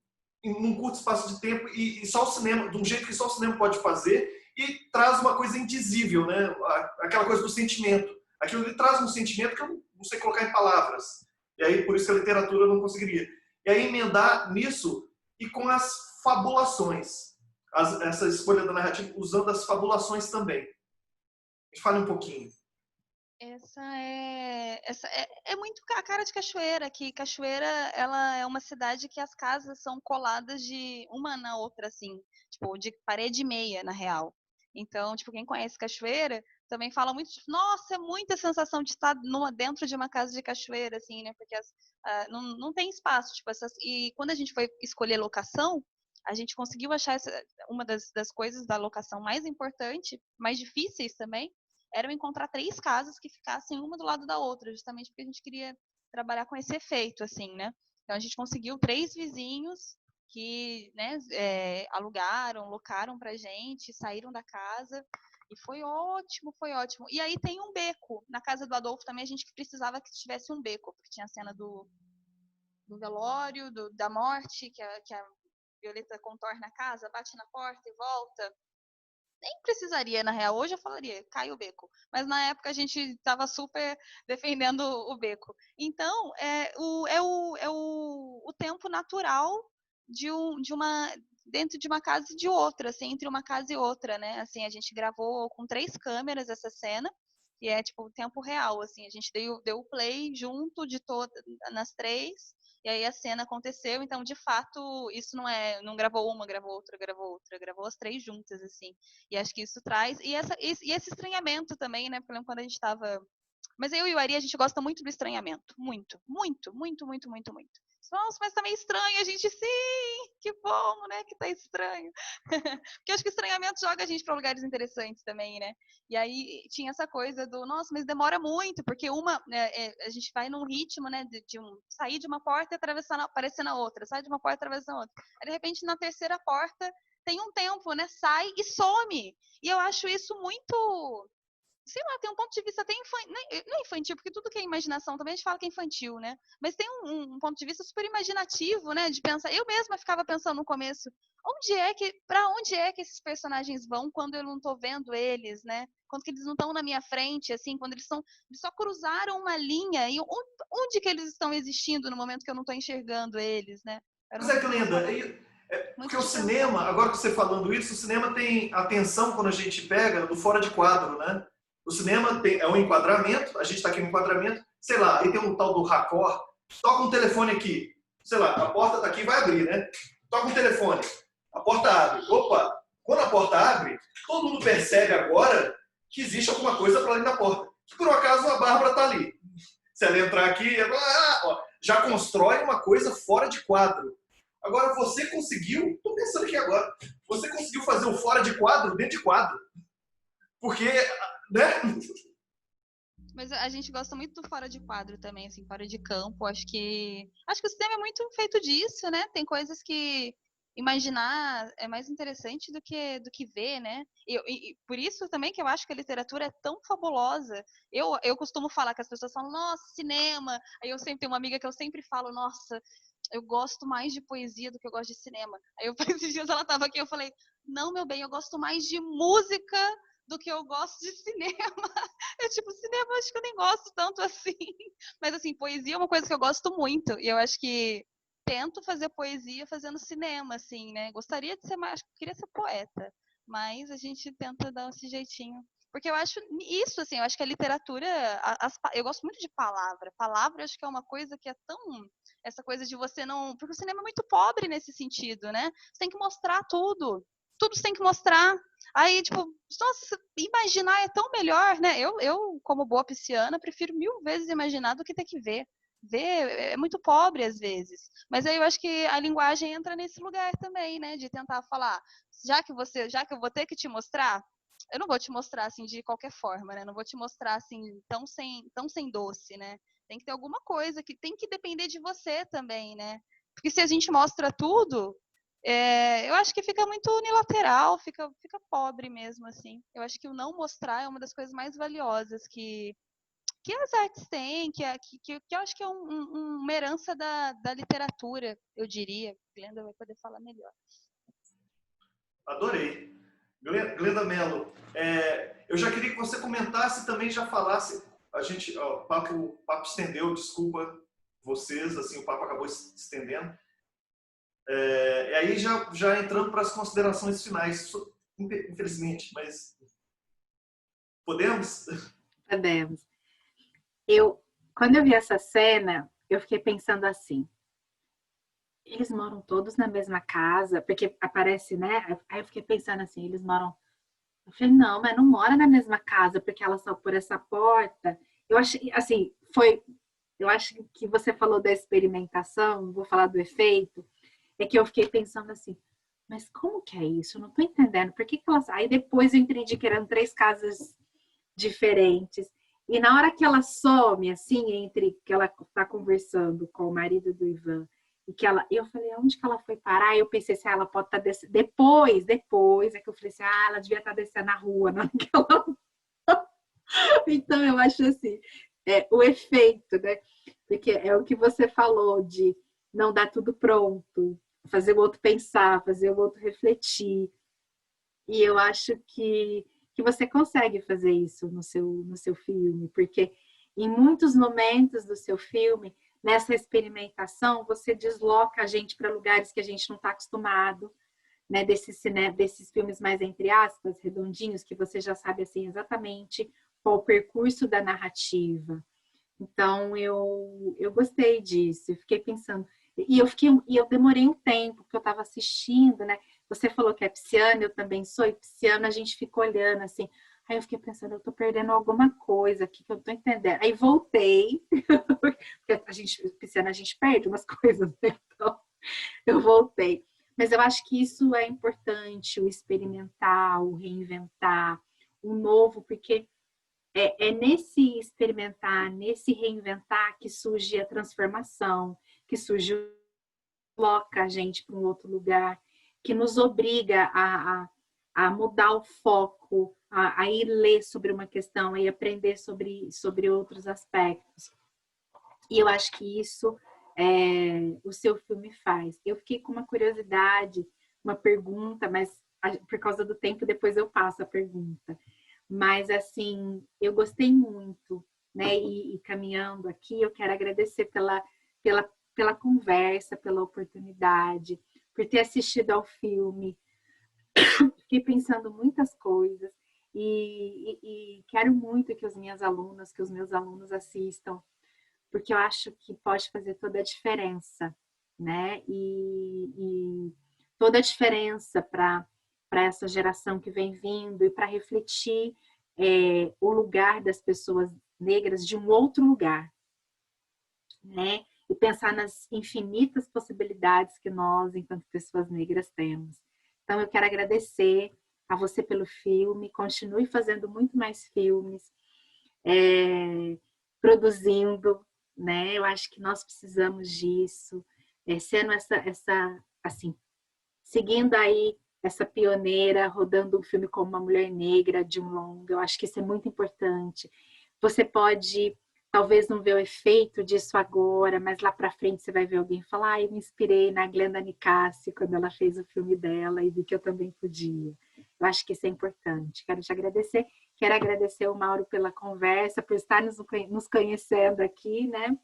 em um curto espaço de tempo e só o cinema, de um jeito que só o cinema pode fazer, e traz uma coisa indizível, né? Aquela coisa do sentimento. Aquilo ali traz um sentimento que eu não sei colocar em palavras. E aí, por isso que a literatura não conseguiria. E aí, emendar nisso e com as fabulações. Essa escolha da narrativa usando as fabulações também. Fale um pouquinho. Essa é muito a cara de Cachoeira, que Cachoeira, ela é uma cidade que as casas são coladas de uma na outra, assim, tipo, de parede e meia, na real. Então, tipo, quem conhece Cachoeira também fala muito, tipo, nossa, é muita sensação de estar dentro de uma casa de Cachoeira, assim, né, porque não tem espaço, tipo, e quando a gente foi escolher locação, a gente conseguiu achar uma das coisas da locação mais importante, mais difíceis também, era encontrar 3 casas que ficassem uma do lado da outra, justamente porque a gente queria trabalhar com esse efeito, assim, né? Então a gente conseguiu 3 vizinhos que, né, alugaram, locaram pra gente, saíram da casa. E foi ótimo, foi ótimo. E aí tem um beco. Na casa do Adolfo também a gente precisava que tivesse um beco, porque tinha a cena do velório, da morte, que a Violeta contorna a casa, bate na porta e volta. Nem precisaria, na real. Hoje eu falaria, cai o beco. Mas na época a gente estava super defendendo o beco. Então, é o tempo natural dentro de uma casa e de outra, assim, entre uma casa e outra, né? Assim, a gente gravou com 3 câmeras essa cena, e é tipo o tempo real, assim, a gente deu play junto de todas nas 3, e aí a cena aconteceu, então de fato isso não gravou uma, gravou outra, gravou as 3 juntas, assim. E acho que isso traz e esse estranhamento também, né? Porque eu lembro quando a gente tava. Mas eu e o Ari, a gente gosta muito do estranhamento. Muito, muito, muito, muito, muito, muito. Nossa, mas tá meio estranho. A gente, sim, que bom, né, que tá estranho. Porque eu acho que o estranhamento joga a gente pra lugares interessantes também, né? E aí tinha essa coisa do, nossa, mas demora muito, porque a gente vai num ritmo, né, sair de uma porta e aparecer na outra, sair de uma porta e atravessar na outra. Aí, de repente, na terceira porta, tem um tempo, né, sai e some. E eu acho isso muito... Sei lá, tem um ponto de vista até infantil, não é infantil, porque tudo que é imaginação também a gente fala que é infantil, né? Mas tem um ponto de vista super imaginativo, né? De pensar, eu mesma ficava pensando no começo, pra onde é que esses personagens vão quando eu não tô vendo eles, né? Quando que eles não estão na minha frente, assim, quando eles só cruzaram uma linha, e onde que eles estão existindo no momento que eu não tô enxergando eles, né? Mas é, Glenda, porque o cinema, agora que você falando isso, o cinema tem atenção quando a gente pega do fora de quadro, né? O cinema é um enquadramento, a gente está aqui no enquadramento, sei lá, aí tem um tal do raccord, toca um telefone aqui, sei lá, a porta daqui vai abrir, né? Toca um telefone, a porta abre. Opa, quando a porta abre, todo mundo percebe agora que existe alguma coisa para além da porta. Que por um acaso a Bárbara está ali. Se ela entrar aqui, já constrói uma coisa fora de quadro. Agora você conseguiu, estou pensando aqui agora, você conseguiu fazer o fora de quadro dentro de quadro. Porque... né? Mas a gente gosta muito do fora de quadro também, assim, fora de campo. Acho que o cinema é muito feito disso, né? Tem coisas que imaginar é mais interessante do que ver, né? E por isso também que eu acho que a literatura é tão fabulosa. Eu costumo falar que as pessoas falam, nossa, cinema. Aí eu sempre tenho uma amiga que eu sempre falo, nossa, eu gosto mais de poesia do que eu gosto de cinema. Aí esses dias ela tava aqui, eu falei, não, meu bem, eu gosto mais de música do que eu gosto de cinema. Cinema acho que eu nem gosto tanto assim. Mas, assim, poesia é uma coisa que eu gosto muito. E eu acho que tento fazer poesia fazendo cinema, assim, né? Gostaria de ser mais... Queria ser poeta. Mas a gente tenta dar esse jeitinho. Porque eu acho isso, assim, eu acho que a literatura... eu gosto muito de palavra. Palavra, eu acho que é uma coisa que é tão... Essa coisa de você não... Porque o cinema é muito pobre nesse sentido, né? Você tem que mostrar tudo. Tudo você tem que mostrar. Aí, nossa, imaginar é tão melhor, né? Eu como boa pisciana, prefiro 1000 vezes imaginar do que ter que ver. Ver é muito pobre às vezes. Mas aí eu acho que a linguagem entra nesse lugar também, né? De tentar falar, já que eu vou ter que te mostrar, eu não vou te mostrar assim de qualquer forma, né? Não vou te mostrar assim tão sem doce, né? Tem que ter alguma coisa que tem que depender de você também, né? Porque se a gente mostra tudo, eu acho que fica muito unilateral, fica pobre mesmo, assim. Eu acho que o não mostrar é uma das coisas mais valiosas que as artes têm, que eu acho que é uma herança da literatura, eu diria. Glenda vai poder falar melhor. Adorei. Glenda Mello, eu já queria que você comentasse também, já falasse, o papo estendeu, desculpa vocês, assim, o papo acabou se estendendo. E aí já entrando para as considerações finais, infelizmente, mas podemos? Podemos. Quando eu vi essa cena, eu fiquei pensando assim, eles moram todos na mesma casa, porque aparece, né? Aí eu fiquei pensando assim, eles moram... Eu falei, não, mas não mora na mesma casa, porque ela só por essa porta. Eu achei, assim, eu acho que você falou da experimentação, vou falar do efeito, é que eu fiquei pensando assim, mas como que é isso? Eu não tô entendendo. Por que elas... Aí depois eu entendi que eram 3 casas diferentes. E na hora que ela some, assim, entre que ela tá conversando com o marido do Ivan e que eu falei, onde que ela foi parar? Eu pensei assim, ela pode estar descendo, depois, é que eu falei assim, ela devia estar descendo na rua, não que ela... Então, eu acho assim, o efeito, né? Porque é o que você falou de não dar tudo pronto, fazer o outro pensar, fazer o outro refletir. E eu acho que você consegue fazer isso no seu filme, porque em muitos momentos do seu filme, nessa experimentação, você desloca a gente para lugares que a gente não está acostumado, né? Desses filmes mais, entre aspas, redondinhos, que você já sabe assim, exatamente qual o percurso da narrativa. Então, eu gostei disso, eu fiquei pensando. E eu demorei um tempo, porque eu estava assistindo, né? Você falou que é pisciana, eu também sou, e pisciana a gente fica olhando assim. Aí eu fiquei pensando, eu estou perdendo alguma coisa aqui que eu estou entendendo. Aí voltei, porque pisciana a gente perde umas coisas, né? Então eu voltei. Mas eu acho que isso é importante, o experimentar, o reinventar, o novo, porque é nesse experimentar, nesse reinventar que surge a transformação, que surge coloca a gente para um outro lugar, que nos obriga a mudar o foco, a ir ler sobre uma questão, a ir aprender sobre outros aspectos. E eu acho que isso o seu filme faz. Eu fiquei com uma curiosidade, uma pergunta, mas por causa do tempo depois eu passo a pergunta. Mas, assim, eu gostei muito, né? E caminhando aqui, eu quero agradecer pela conversa, pela oportunidade, por ter assistido ao filme. Fiquei pensando muitas coisas e quero muito que as minhas alunas, que os meus alunos assistam, porque eu acho que pode fazer toda a diferença, né? E toda a diferença para essa geração que vem vindo e para refletir o lugar das pessoas negras de um outro lugar, né? E pensar nas infinitas possibilidades que nós, enquanto pessoas negras, temos. Então, eu quero agradecer a você pelo filme, continue fazendo muito mais filmes, produzindo, né? Eu acho que nós precisamos disso, sendo assim, seguindo aí essa pioneira, rodando um filme como Uma Mulher Negra, de um longa, eu acho que isso é muito importante. Você pode, talvez não ver o efeito disso agora, mas lá para frente você vai ver alguém falar, eu me inspirei na Glenda Nicásio quando ela fez o filme dela e vi que eu também podia. Eu acho que isso é importante. Quero te agradecer. Quero agradecer ao Mauro pela conversa, por estar nos conhecendo aqui, né?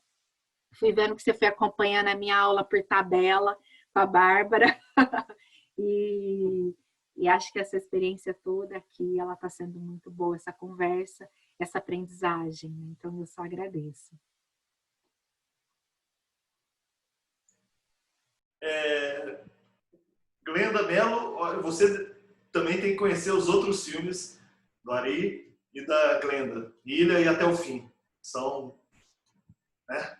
Fui vendo que você foi acompanhando a minha aula por tabela com a Bárbara. E acho que essa experiência toda aqui, ela está sendo muito boa, essa conversa, essa aprendizagem. Né? Então, eu só agradeço. Glenda Mello, você também tem que conhecer os outros filmes do Ari e da Glenda. Ilha e Até o Fim. São... Né?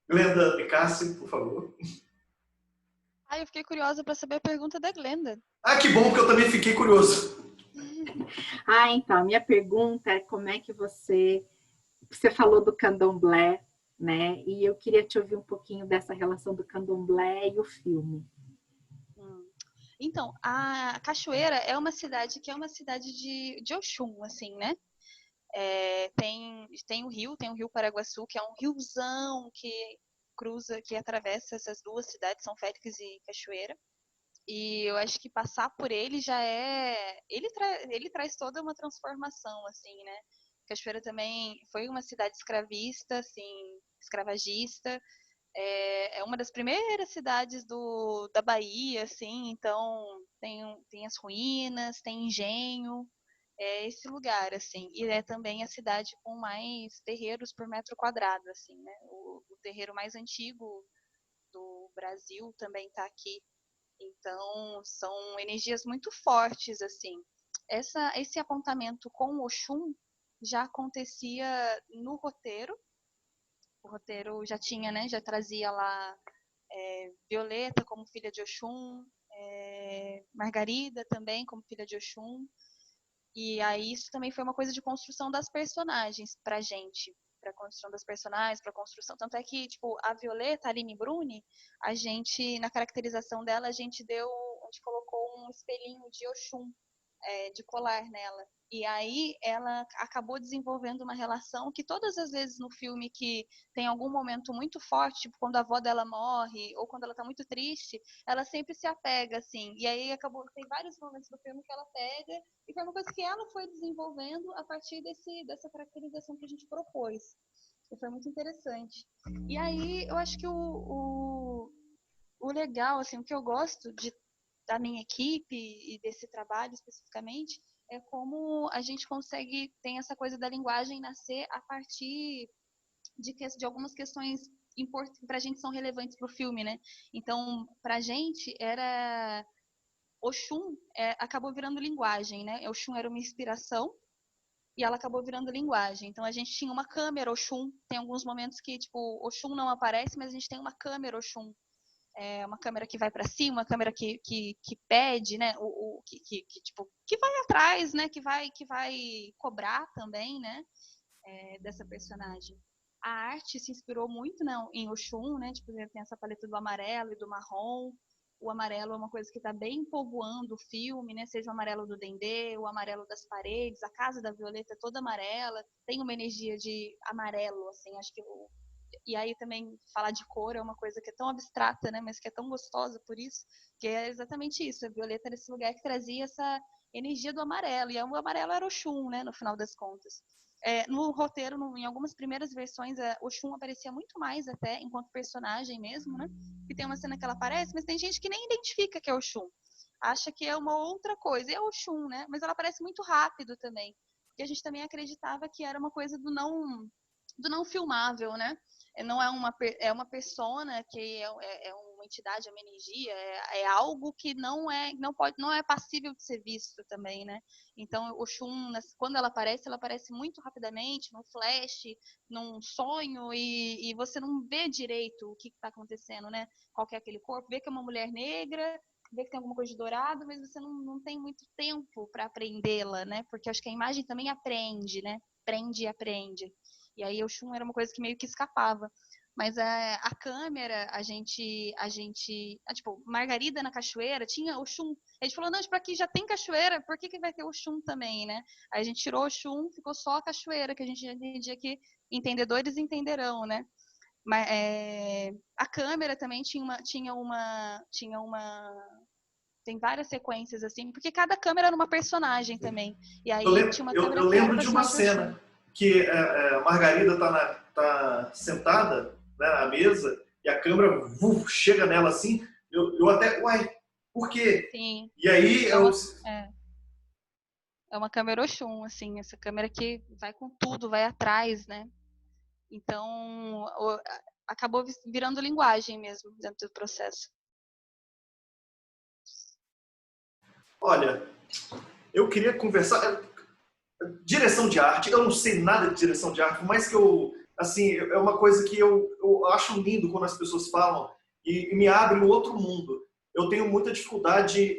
Glenda Nicásio, por favor. Eu fiquei curiosa para saber a pergunta da Glenda. Que bom, porque eu também fiquei curioso. Então, a minha pergunta é como é que você falou do candomblé, né? E eu queria te ouvir um pouquinho dessa relação do candomblé e o filme. Então, a Cachoeira é uma cidade que é uma cidade de Oxum, assim, né? Tem o Rio Paraguaçu, que é um riozão que atravessa essas duas cidades, São Félix e Cachoeira. E eu acho que passar por ele já ele traz toda uma transformação, assim, né? Cachoeira também foi uma cidade escravista, assim, escravagista. É uma das primeiras cidades da Bahia, assim, então tem as ruínas, tem engenho, esse lugar, assim. E é também a cidade com mais terreiros por metro quadrado, assim, né? O terreiro mais antigo do Brasil também está aqui. Então, são energias muito fortes, assim. Esse apontamento com o Oxum já acontecia no roteiro. O roteiro já tinha, né? Já trazia lá Violeta como filha de Oxum, Margarida também como filha de Oxum. E aí isso também foi uma coisa de construção das personagens pra gente, pra a construção das personagens, para a construção. Tanto é que, tipo, a Violeta, a Aline Bruni, a gente, na caracterização dela, a gente colocou um espelhinho de Oxum, de colar nela. E aí ela acabou desenvolvendo uma relação que todas as vezes no filme que tem algum momento muito forte, tipo quando a avó dela morre ou quando ela tá muito triste, ela sempre se apega, assim. E aí tem vários momentos do filme que ela pega, e foi uma coisa que ela foi desenvolvendo a partir dessa caracterização que a gente propôs. E foi muito interessante. E aí eu acho que o legal, assim, o que eu gosto da minha equipe e desse trabalho especificamente, é como a gente consegue, tem essa coisa da linguagem nascer a partir de algumas questões para a gente são relevantes para o filme, né? Então, para a gente, Oxum acabou virando linguagem, né? Oxum era uma inspiração e ela acabou virando linguagem. Então, a gente tinha uma câmera Oxum, tem alguns momentos que, tipo, Oxum não aparece, mas a gente tem uma câmera Oxum. Uma câmera que vai para cima, uma câmera que pede, né, que vai atrás, né, que vai cobrar também, né, dessa personagem. A arte se inspirou muito, né, em Oxum, né, tipo, tem essa paleta do amarelo e do marrom. O amarelo é uma coisa que está bem povoando o filme, né, seja o amarelo do dendê, o amarelo das paredes, a casa da Violeta é toda amarela, tem uma energia de amarelo, assim, acho que e aí também falar de cor é uma coisa que é tão abstrata, né, mas que é tão gostosa por isso, que é exatamente isso. A Violeta nesse lugar que trazia essa energia do amarelo, e o amarelo era Oxum, né, no final das contas. No roteiro, em algumas primeiras versões, Oxum aparecia muito mais até, enquanto personagem mesmo, né, que tem uma cena que ela aparece, mas tem gente que nem identifica que é Oxum, acha que é uma outra coisa, e é Oxum, né, mas ela aparece muito rápido também, porque a gente também acreditava que era uma coisa do não filmável, né? Não é uma persona que é uma entidade, é uma energia, é algo que não é passível de ser visto também, né? Então, o Oxum, quando ela aparece muito rapidamente, num flash, num sonho, e você não vê direito o que está acontecendo, né? Qual que é aquele corpo, vê que é uma mulher negra, vê que tem alguma coisa de dourado, mas você não tem muito tempo para aprendê-la, né? Porque acho que a imagem também aprende, né? Prende e aprende. E aí o Oxum era uma coisa que meio que escapava. Mas a câmera, tipo, Margarida na cachoeira, tinha Oxum. A gente falou, não, para aqui já tem cachoeira, por que vai ter Oxum também, né? Aí a gente tirou o Oxum, ficou só a cachoeira, que a gente já entendia que entendedores entenderão, né? Mas, a câmera também tem várias sequências, assim, porque cada câmera era uma personagem também. E aí tinha uma câmera eu que era lembro de uma cena que a Margarida tá sentada, né, na mesa e a câmera chega nela assim. Eu até, uai, por quê? Sim. E aí é uma câmera Oxum, assim, essa câmera que vai com tudo, vai atrás, né? Então, acabou virando linguagem mesmo dentro do processo. Olha, eu queria conversar. Direção de arte, eu não sei nada de direção de arte, por mais que assim, é uma coisa que eu acho lindo quando as pessoas falam e me abre um outro mundo. Eu tenho muita dificuldade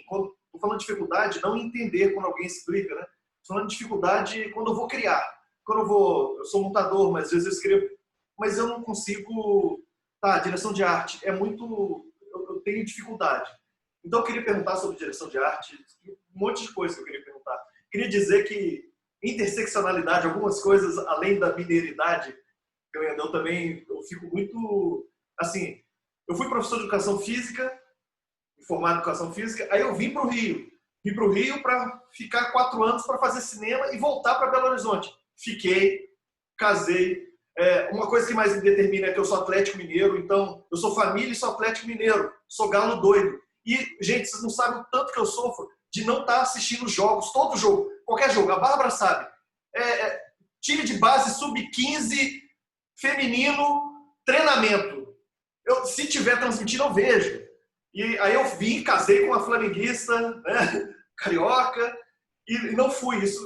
quando estou falando de dificuldade, não entender quando alguém explica, né? Estou falando de dificuldade quando eu vou criar. Eu sou montador, mas às vezes eu escrevo, mas eu não consigo. Direção de arte é muito. Eu tenho dificuldade. Então eu queria perguntar sobre direção de arte, um monte de coisa que eu queria perguntar. Queria dizer que interseccionalidade, algumas coisas além da bineiridade, eu também fico muito, assim, eu fui professor de educação física, formado em educação física, aí eu vim para o Rio para ficar 4 anos para fazer cinema e voltar para Belo Horizonte. Fiquei, casei. Uma coisa que mais me determina é que eu sou Atlético Mineiro, então eu sou família e sou Atlético Mineiro, sou galo doido. E, gente, vocês não sabem o tanto que eu sofro de não estar assistindo jogos, todo jogo, qualquer jogo. A Bárbara sabe. Time de base sub-15, feminino, treinamento. Se tiver transmitindo, eu vejo. E aí eu vim, casei com uma flamenguista, né, carioca, e não fui isso.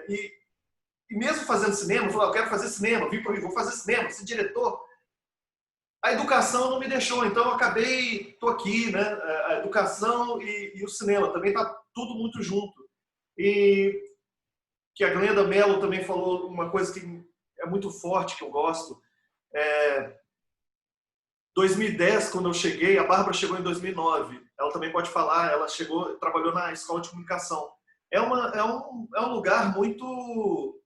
E mesmo fazendo cinema, eu falei, eu quero fazer cinema, vim para o Rio, vou fazer cinema, ser diretor. A educação não me deixou, então eu acabei, estou aqui, né? A educação e o cinema também está tudo muito junto. E que a Glenda Mello também falou uma coisa que é muito forte, que eu gosto. 2010, quando eu cheguei, a Bárbara chegou em 2009. Ela também pode falar, ela chegou, trabalhou na escola de comunicação. É um lugar muito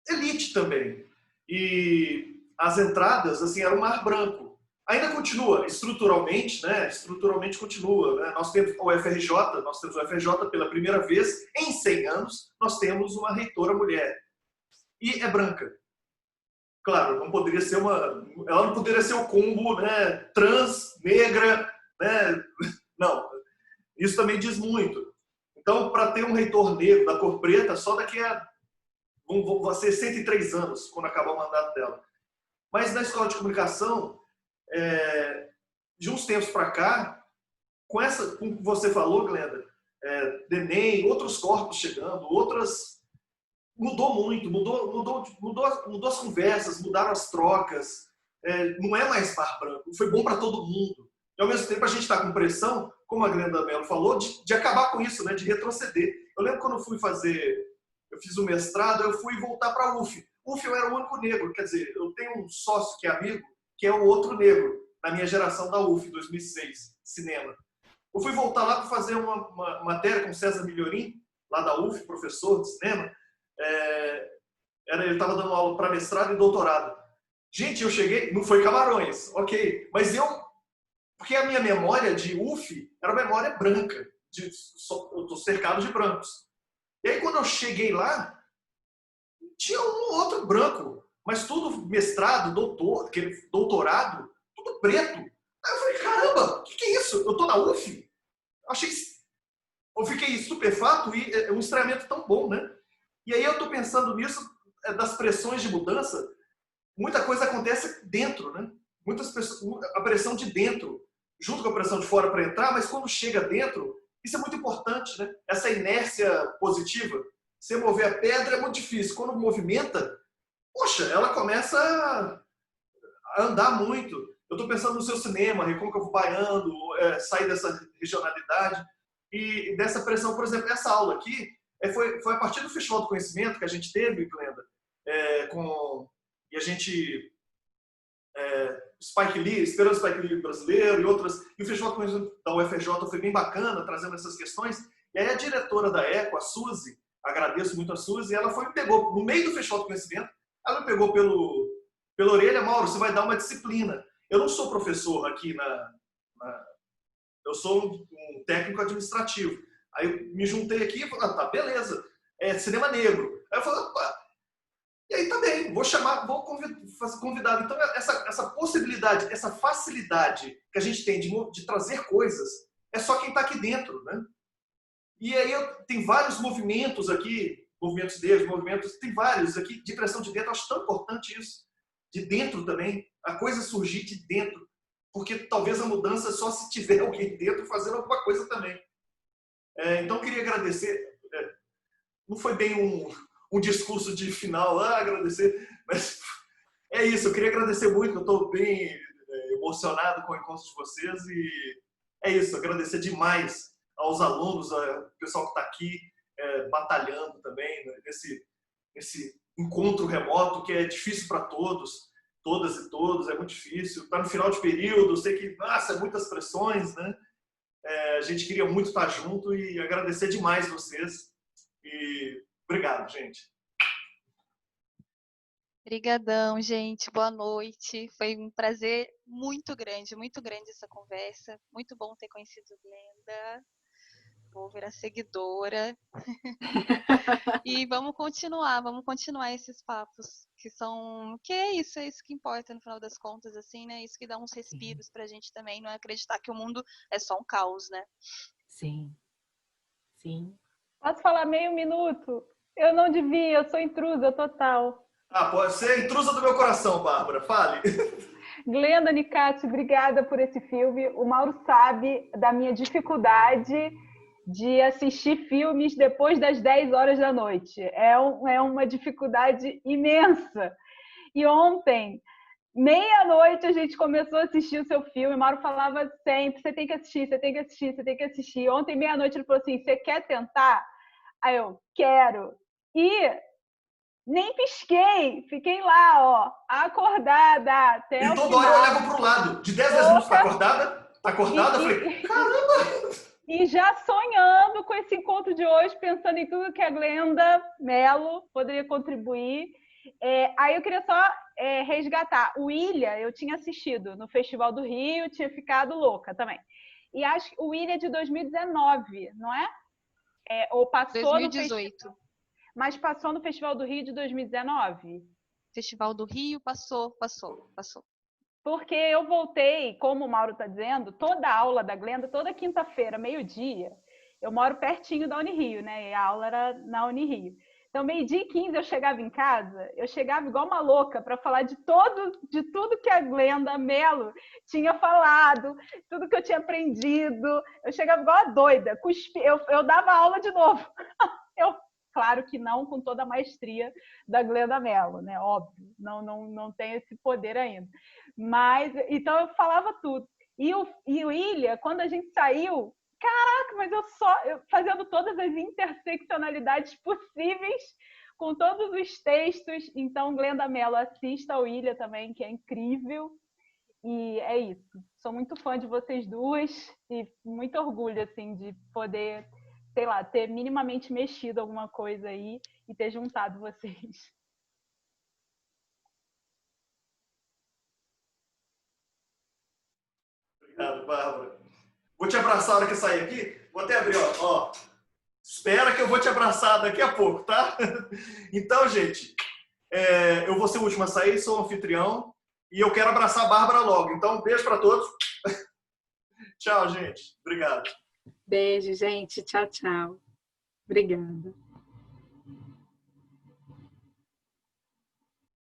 elite também. E as entradas, assim, era um mar branco. Ainda continua, estruturalmente, né? Estruturalmente continua, né? Nós temos o UFRJ pela primeira vez em 100 anos, nós temos uma reitora mulher. E é branca. Claro, não poderia ser ela não poderia ser o combo, né? Trans, negra, né? Não, isso também diz muito. Então, para ter um reitor negro da cor preta, só daqui a vão ser 103 anos, quando acabar o mandato dela. Mas na escola de comunicação, de uns tempos para cá, com o que você falou, Glenda, DENEM, outros corpos chegando, mudou muito, mudou as conversas, mudaram as trocas, não é mais bar branco, foi bom para todo mundo. E ao mesmo tempo a gente está com pressão, como a Glenda Mello falou, de acabar com isso, né, de retroceder. Eu lembro quando eu fiz o mestrado, eu fui voltar para a UF. UF eu era o único negro, quer dizer, eu tenho um sócio que é amigo, que é o outro negro, na minha geração da UF, 2006, cinema. Eu fui voltar lá para fazer uma matéria com César Milhorim, lá da UF, professor de cinema. Ele estava dando aula para mestrado e doutorado. Gente, eu cheguei, não foi Camarões, ok, mas porque a minha memória de UF era memória branca, eu estou cercado de brancos. E aí quando eu cheguei lá, tinha um outro branco, mas tudo mestrado, doutorado, tudo preto. Aí eu falei, caramba, o que é isso? Eu estou na UF? Eu fiquei estupefato e é um estranhamento tão bom, né? E aí eu estou pensando nisso, das pressões de mudança, muita coisa acontece dentro, né? Muitas pessoas, a pressão de dentro, junto com a pressão de fora para entrar, mas quando chega dentro, isso é muito importante, né? Essa inércia positiva. Você mover a pedra é muito difícil. Quando movimenta, poxa, ela começa a andar muito. Eu estou pensando no seu cinema, Recôncavo Baiano, sair dessa regionalidade e dessa pressão. Por exemplo, essa aula aqui foi a partir do Festival do Conhecimento que a gente teve, Glenda, e a gente... Spike Lee, Esperando Spike Lee brasileiro e outras, e o Festival do Conhecimento da UFRJ foi bem bacana, trazendo essas questões. E aí a diretora da ECO, a Suzy, agradeço muito a Suzy, ela me pegou, no meio do Festival do Conhecimento, ela me pegou pela orelha, Mauro, você vai dar uma disciplina. Eu não sou professor aqui eu sou um técnico administrativo. Aí eu me juntei aqui e falei, tá, beleza, cinema negro. Aí eu falei, opa, e aí também, vou convidar. Então, essa possibilidade, essa facilidade que a gente tem de trazer coisas, é só quem está aqui dentro, né? E aí tem vários movimentos aqui, tem vários aqui, de pressão de dentro. Eu acho tão importante isso. De dentro também, a coisa surgir de dentro. Porque talvez a mudança é só se tiver alguém dentro fazendo alguma coisa também. Então, eu queria agradecer. Não foi bem um discurso de final, agradecer, mas é isso, eu queria agradecer muito, eu estou bem emocionado com o encontro de vocês e é isso, agradecer demais aos alunos, ao pessoal que está aqui batalhando também, né, nesse encontro remoto que é difícil para todos, todas e todos, é muito difícil, está no final de período, eu sei que, nossa, muitas pressões, né? A gente queria muito estar junto e agradecer demais vocês e obrigado, gente. Obrigadão, gente. Boa noite. Foi um prazer muito grande essa conversa. Muito bom ter conhecido Glenda. Vou virar seguidora. E vamos continuar esses papos que é isso que importa no final das contas, assim, né? Isso que dá uns respiros pra gente também, não é acreditar que o mundo é só um caos, né? Sim. Posso falar meio minuto? Eu não devia, eu sou intrusa total. Pode ser intrusa do meu coração, Bárbara. Fale. Glenda Nicati, obrigada por esse filme. O Mauro sabe da minha dificuldade de assistir filmes depois das 10 horas da noite. É uma dificuldade imensa. E ontem, meia-noite, a gente começou a assistir o seu filme. O Mauro falava sempre, você tem que assistir, você tem que assistir, você tem que assistir. Ontem, meia-noite, ele falou assim, você quer tentar? Aí eu, quero. E Nem pisquei, fiquei lá, ó, acordada até E o toda hora eu olhava pro lado. De 10 a 10 minutos, tá acordada? Tá acordada? Eu falei, caramba! E já sonhando com esse encontro de hoje, pensando em tudo que a Glenda Mello poderia contribuir. Aí eu queria só resgatar. O Ilha, eu tinha assistido no Festival do Rio, tinha ficado louca também. E acho que o Ilha é de 2019, não é? Ou passou 2018. Mas passou no Festival do Rio de 2019? Festival do Rio passou. Porque eu voltei, como o Mauro está dizendo, toda a aula da Glenda, toda quinta-feira, meio-dia, eu moro pertinho da Unirio, né? E a aula era na Unirio. Então, 12h15 eu chegava em casa, eu chegava igual uma louca para falar de tudo que a Glenda Mello tinha falado, tudo que eu tinha aprendido. Eu chegava igual a doida, eu dava aula de novo. Claro que não com toda a maestria da Glenda Mello, né? Óbvio, não tem esse poder ainda. Mas, então eu falava tudo. E o Ilha, quando a gente saiu, caraca, mas eu fazendo todas as interseccionalidades possíveis com todos os textos. Então, Glenda Mello, assista ao Ilha também, que é incrível. E é isso. Sou muito fã de vocês duas e muito orgulho, assim, de poder, sei lá, ter minimamente mexido alguma coisa aí e ter juntado vocês. Obrigado, Bárbara. Vou te abraçar na hora que eu sair aqui. Vou até abrir, ó. Espera que eu vou te abraçar daqui a pouco, tá? Então, gente, eu vou ser o último a sair, sou o anfitrião e eu quero abraçar a Bárbara logo. Então, beijo para todos. Tchau, gente. Obrigado. Beijo, gente. Tchau, tchau. Obrigada.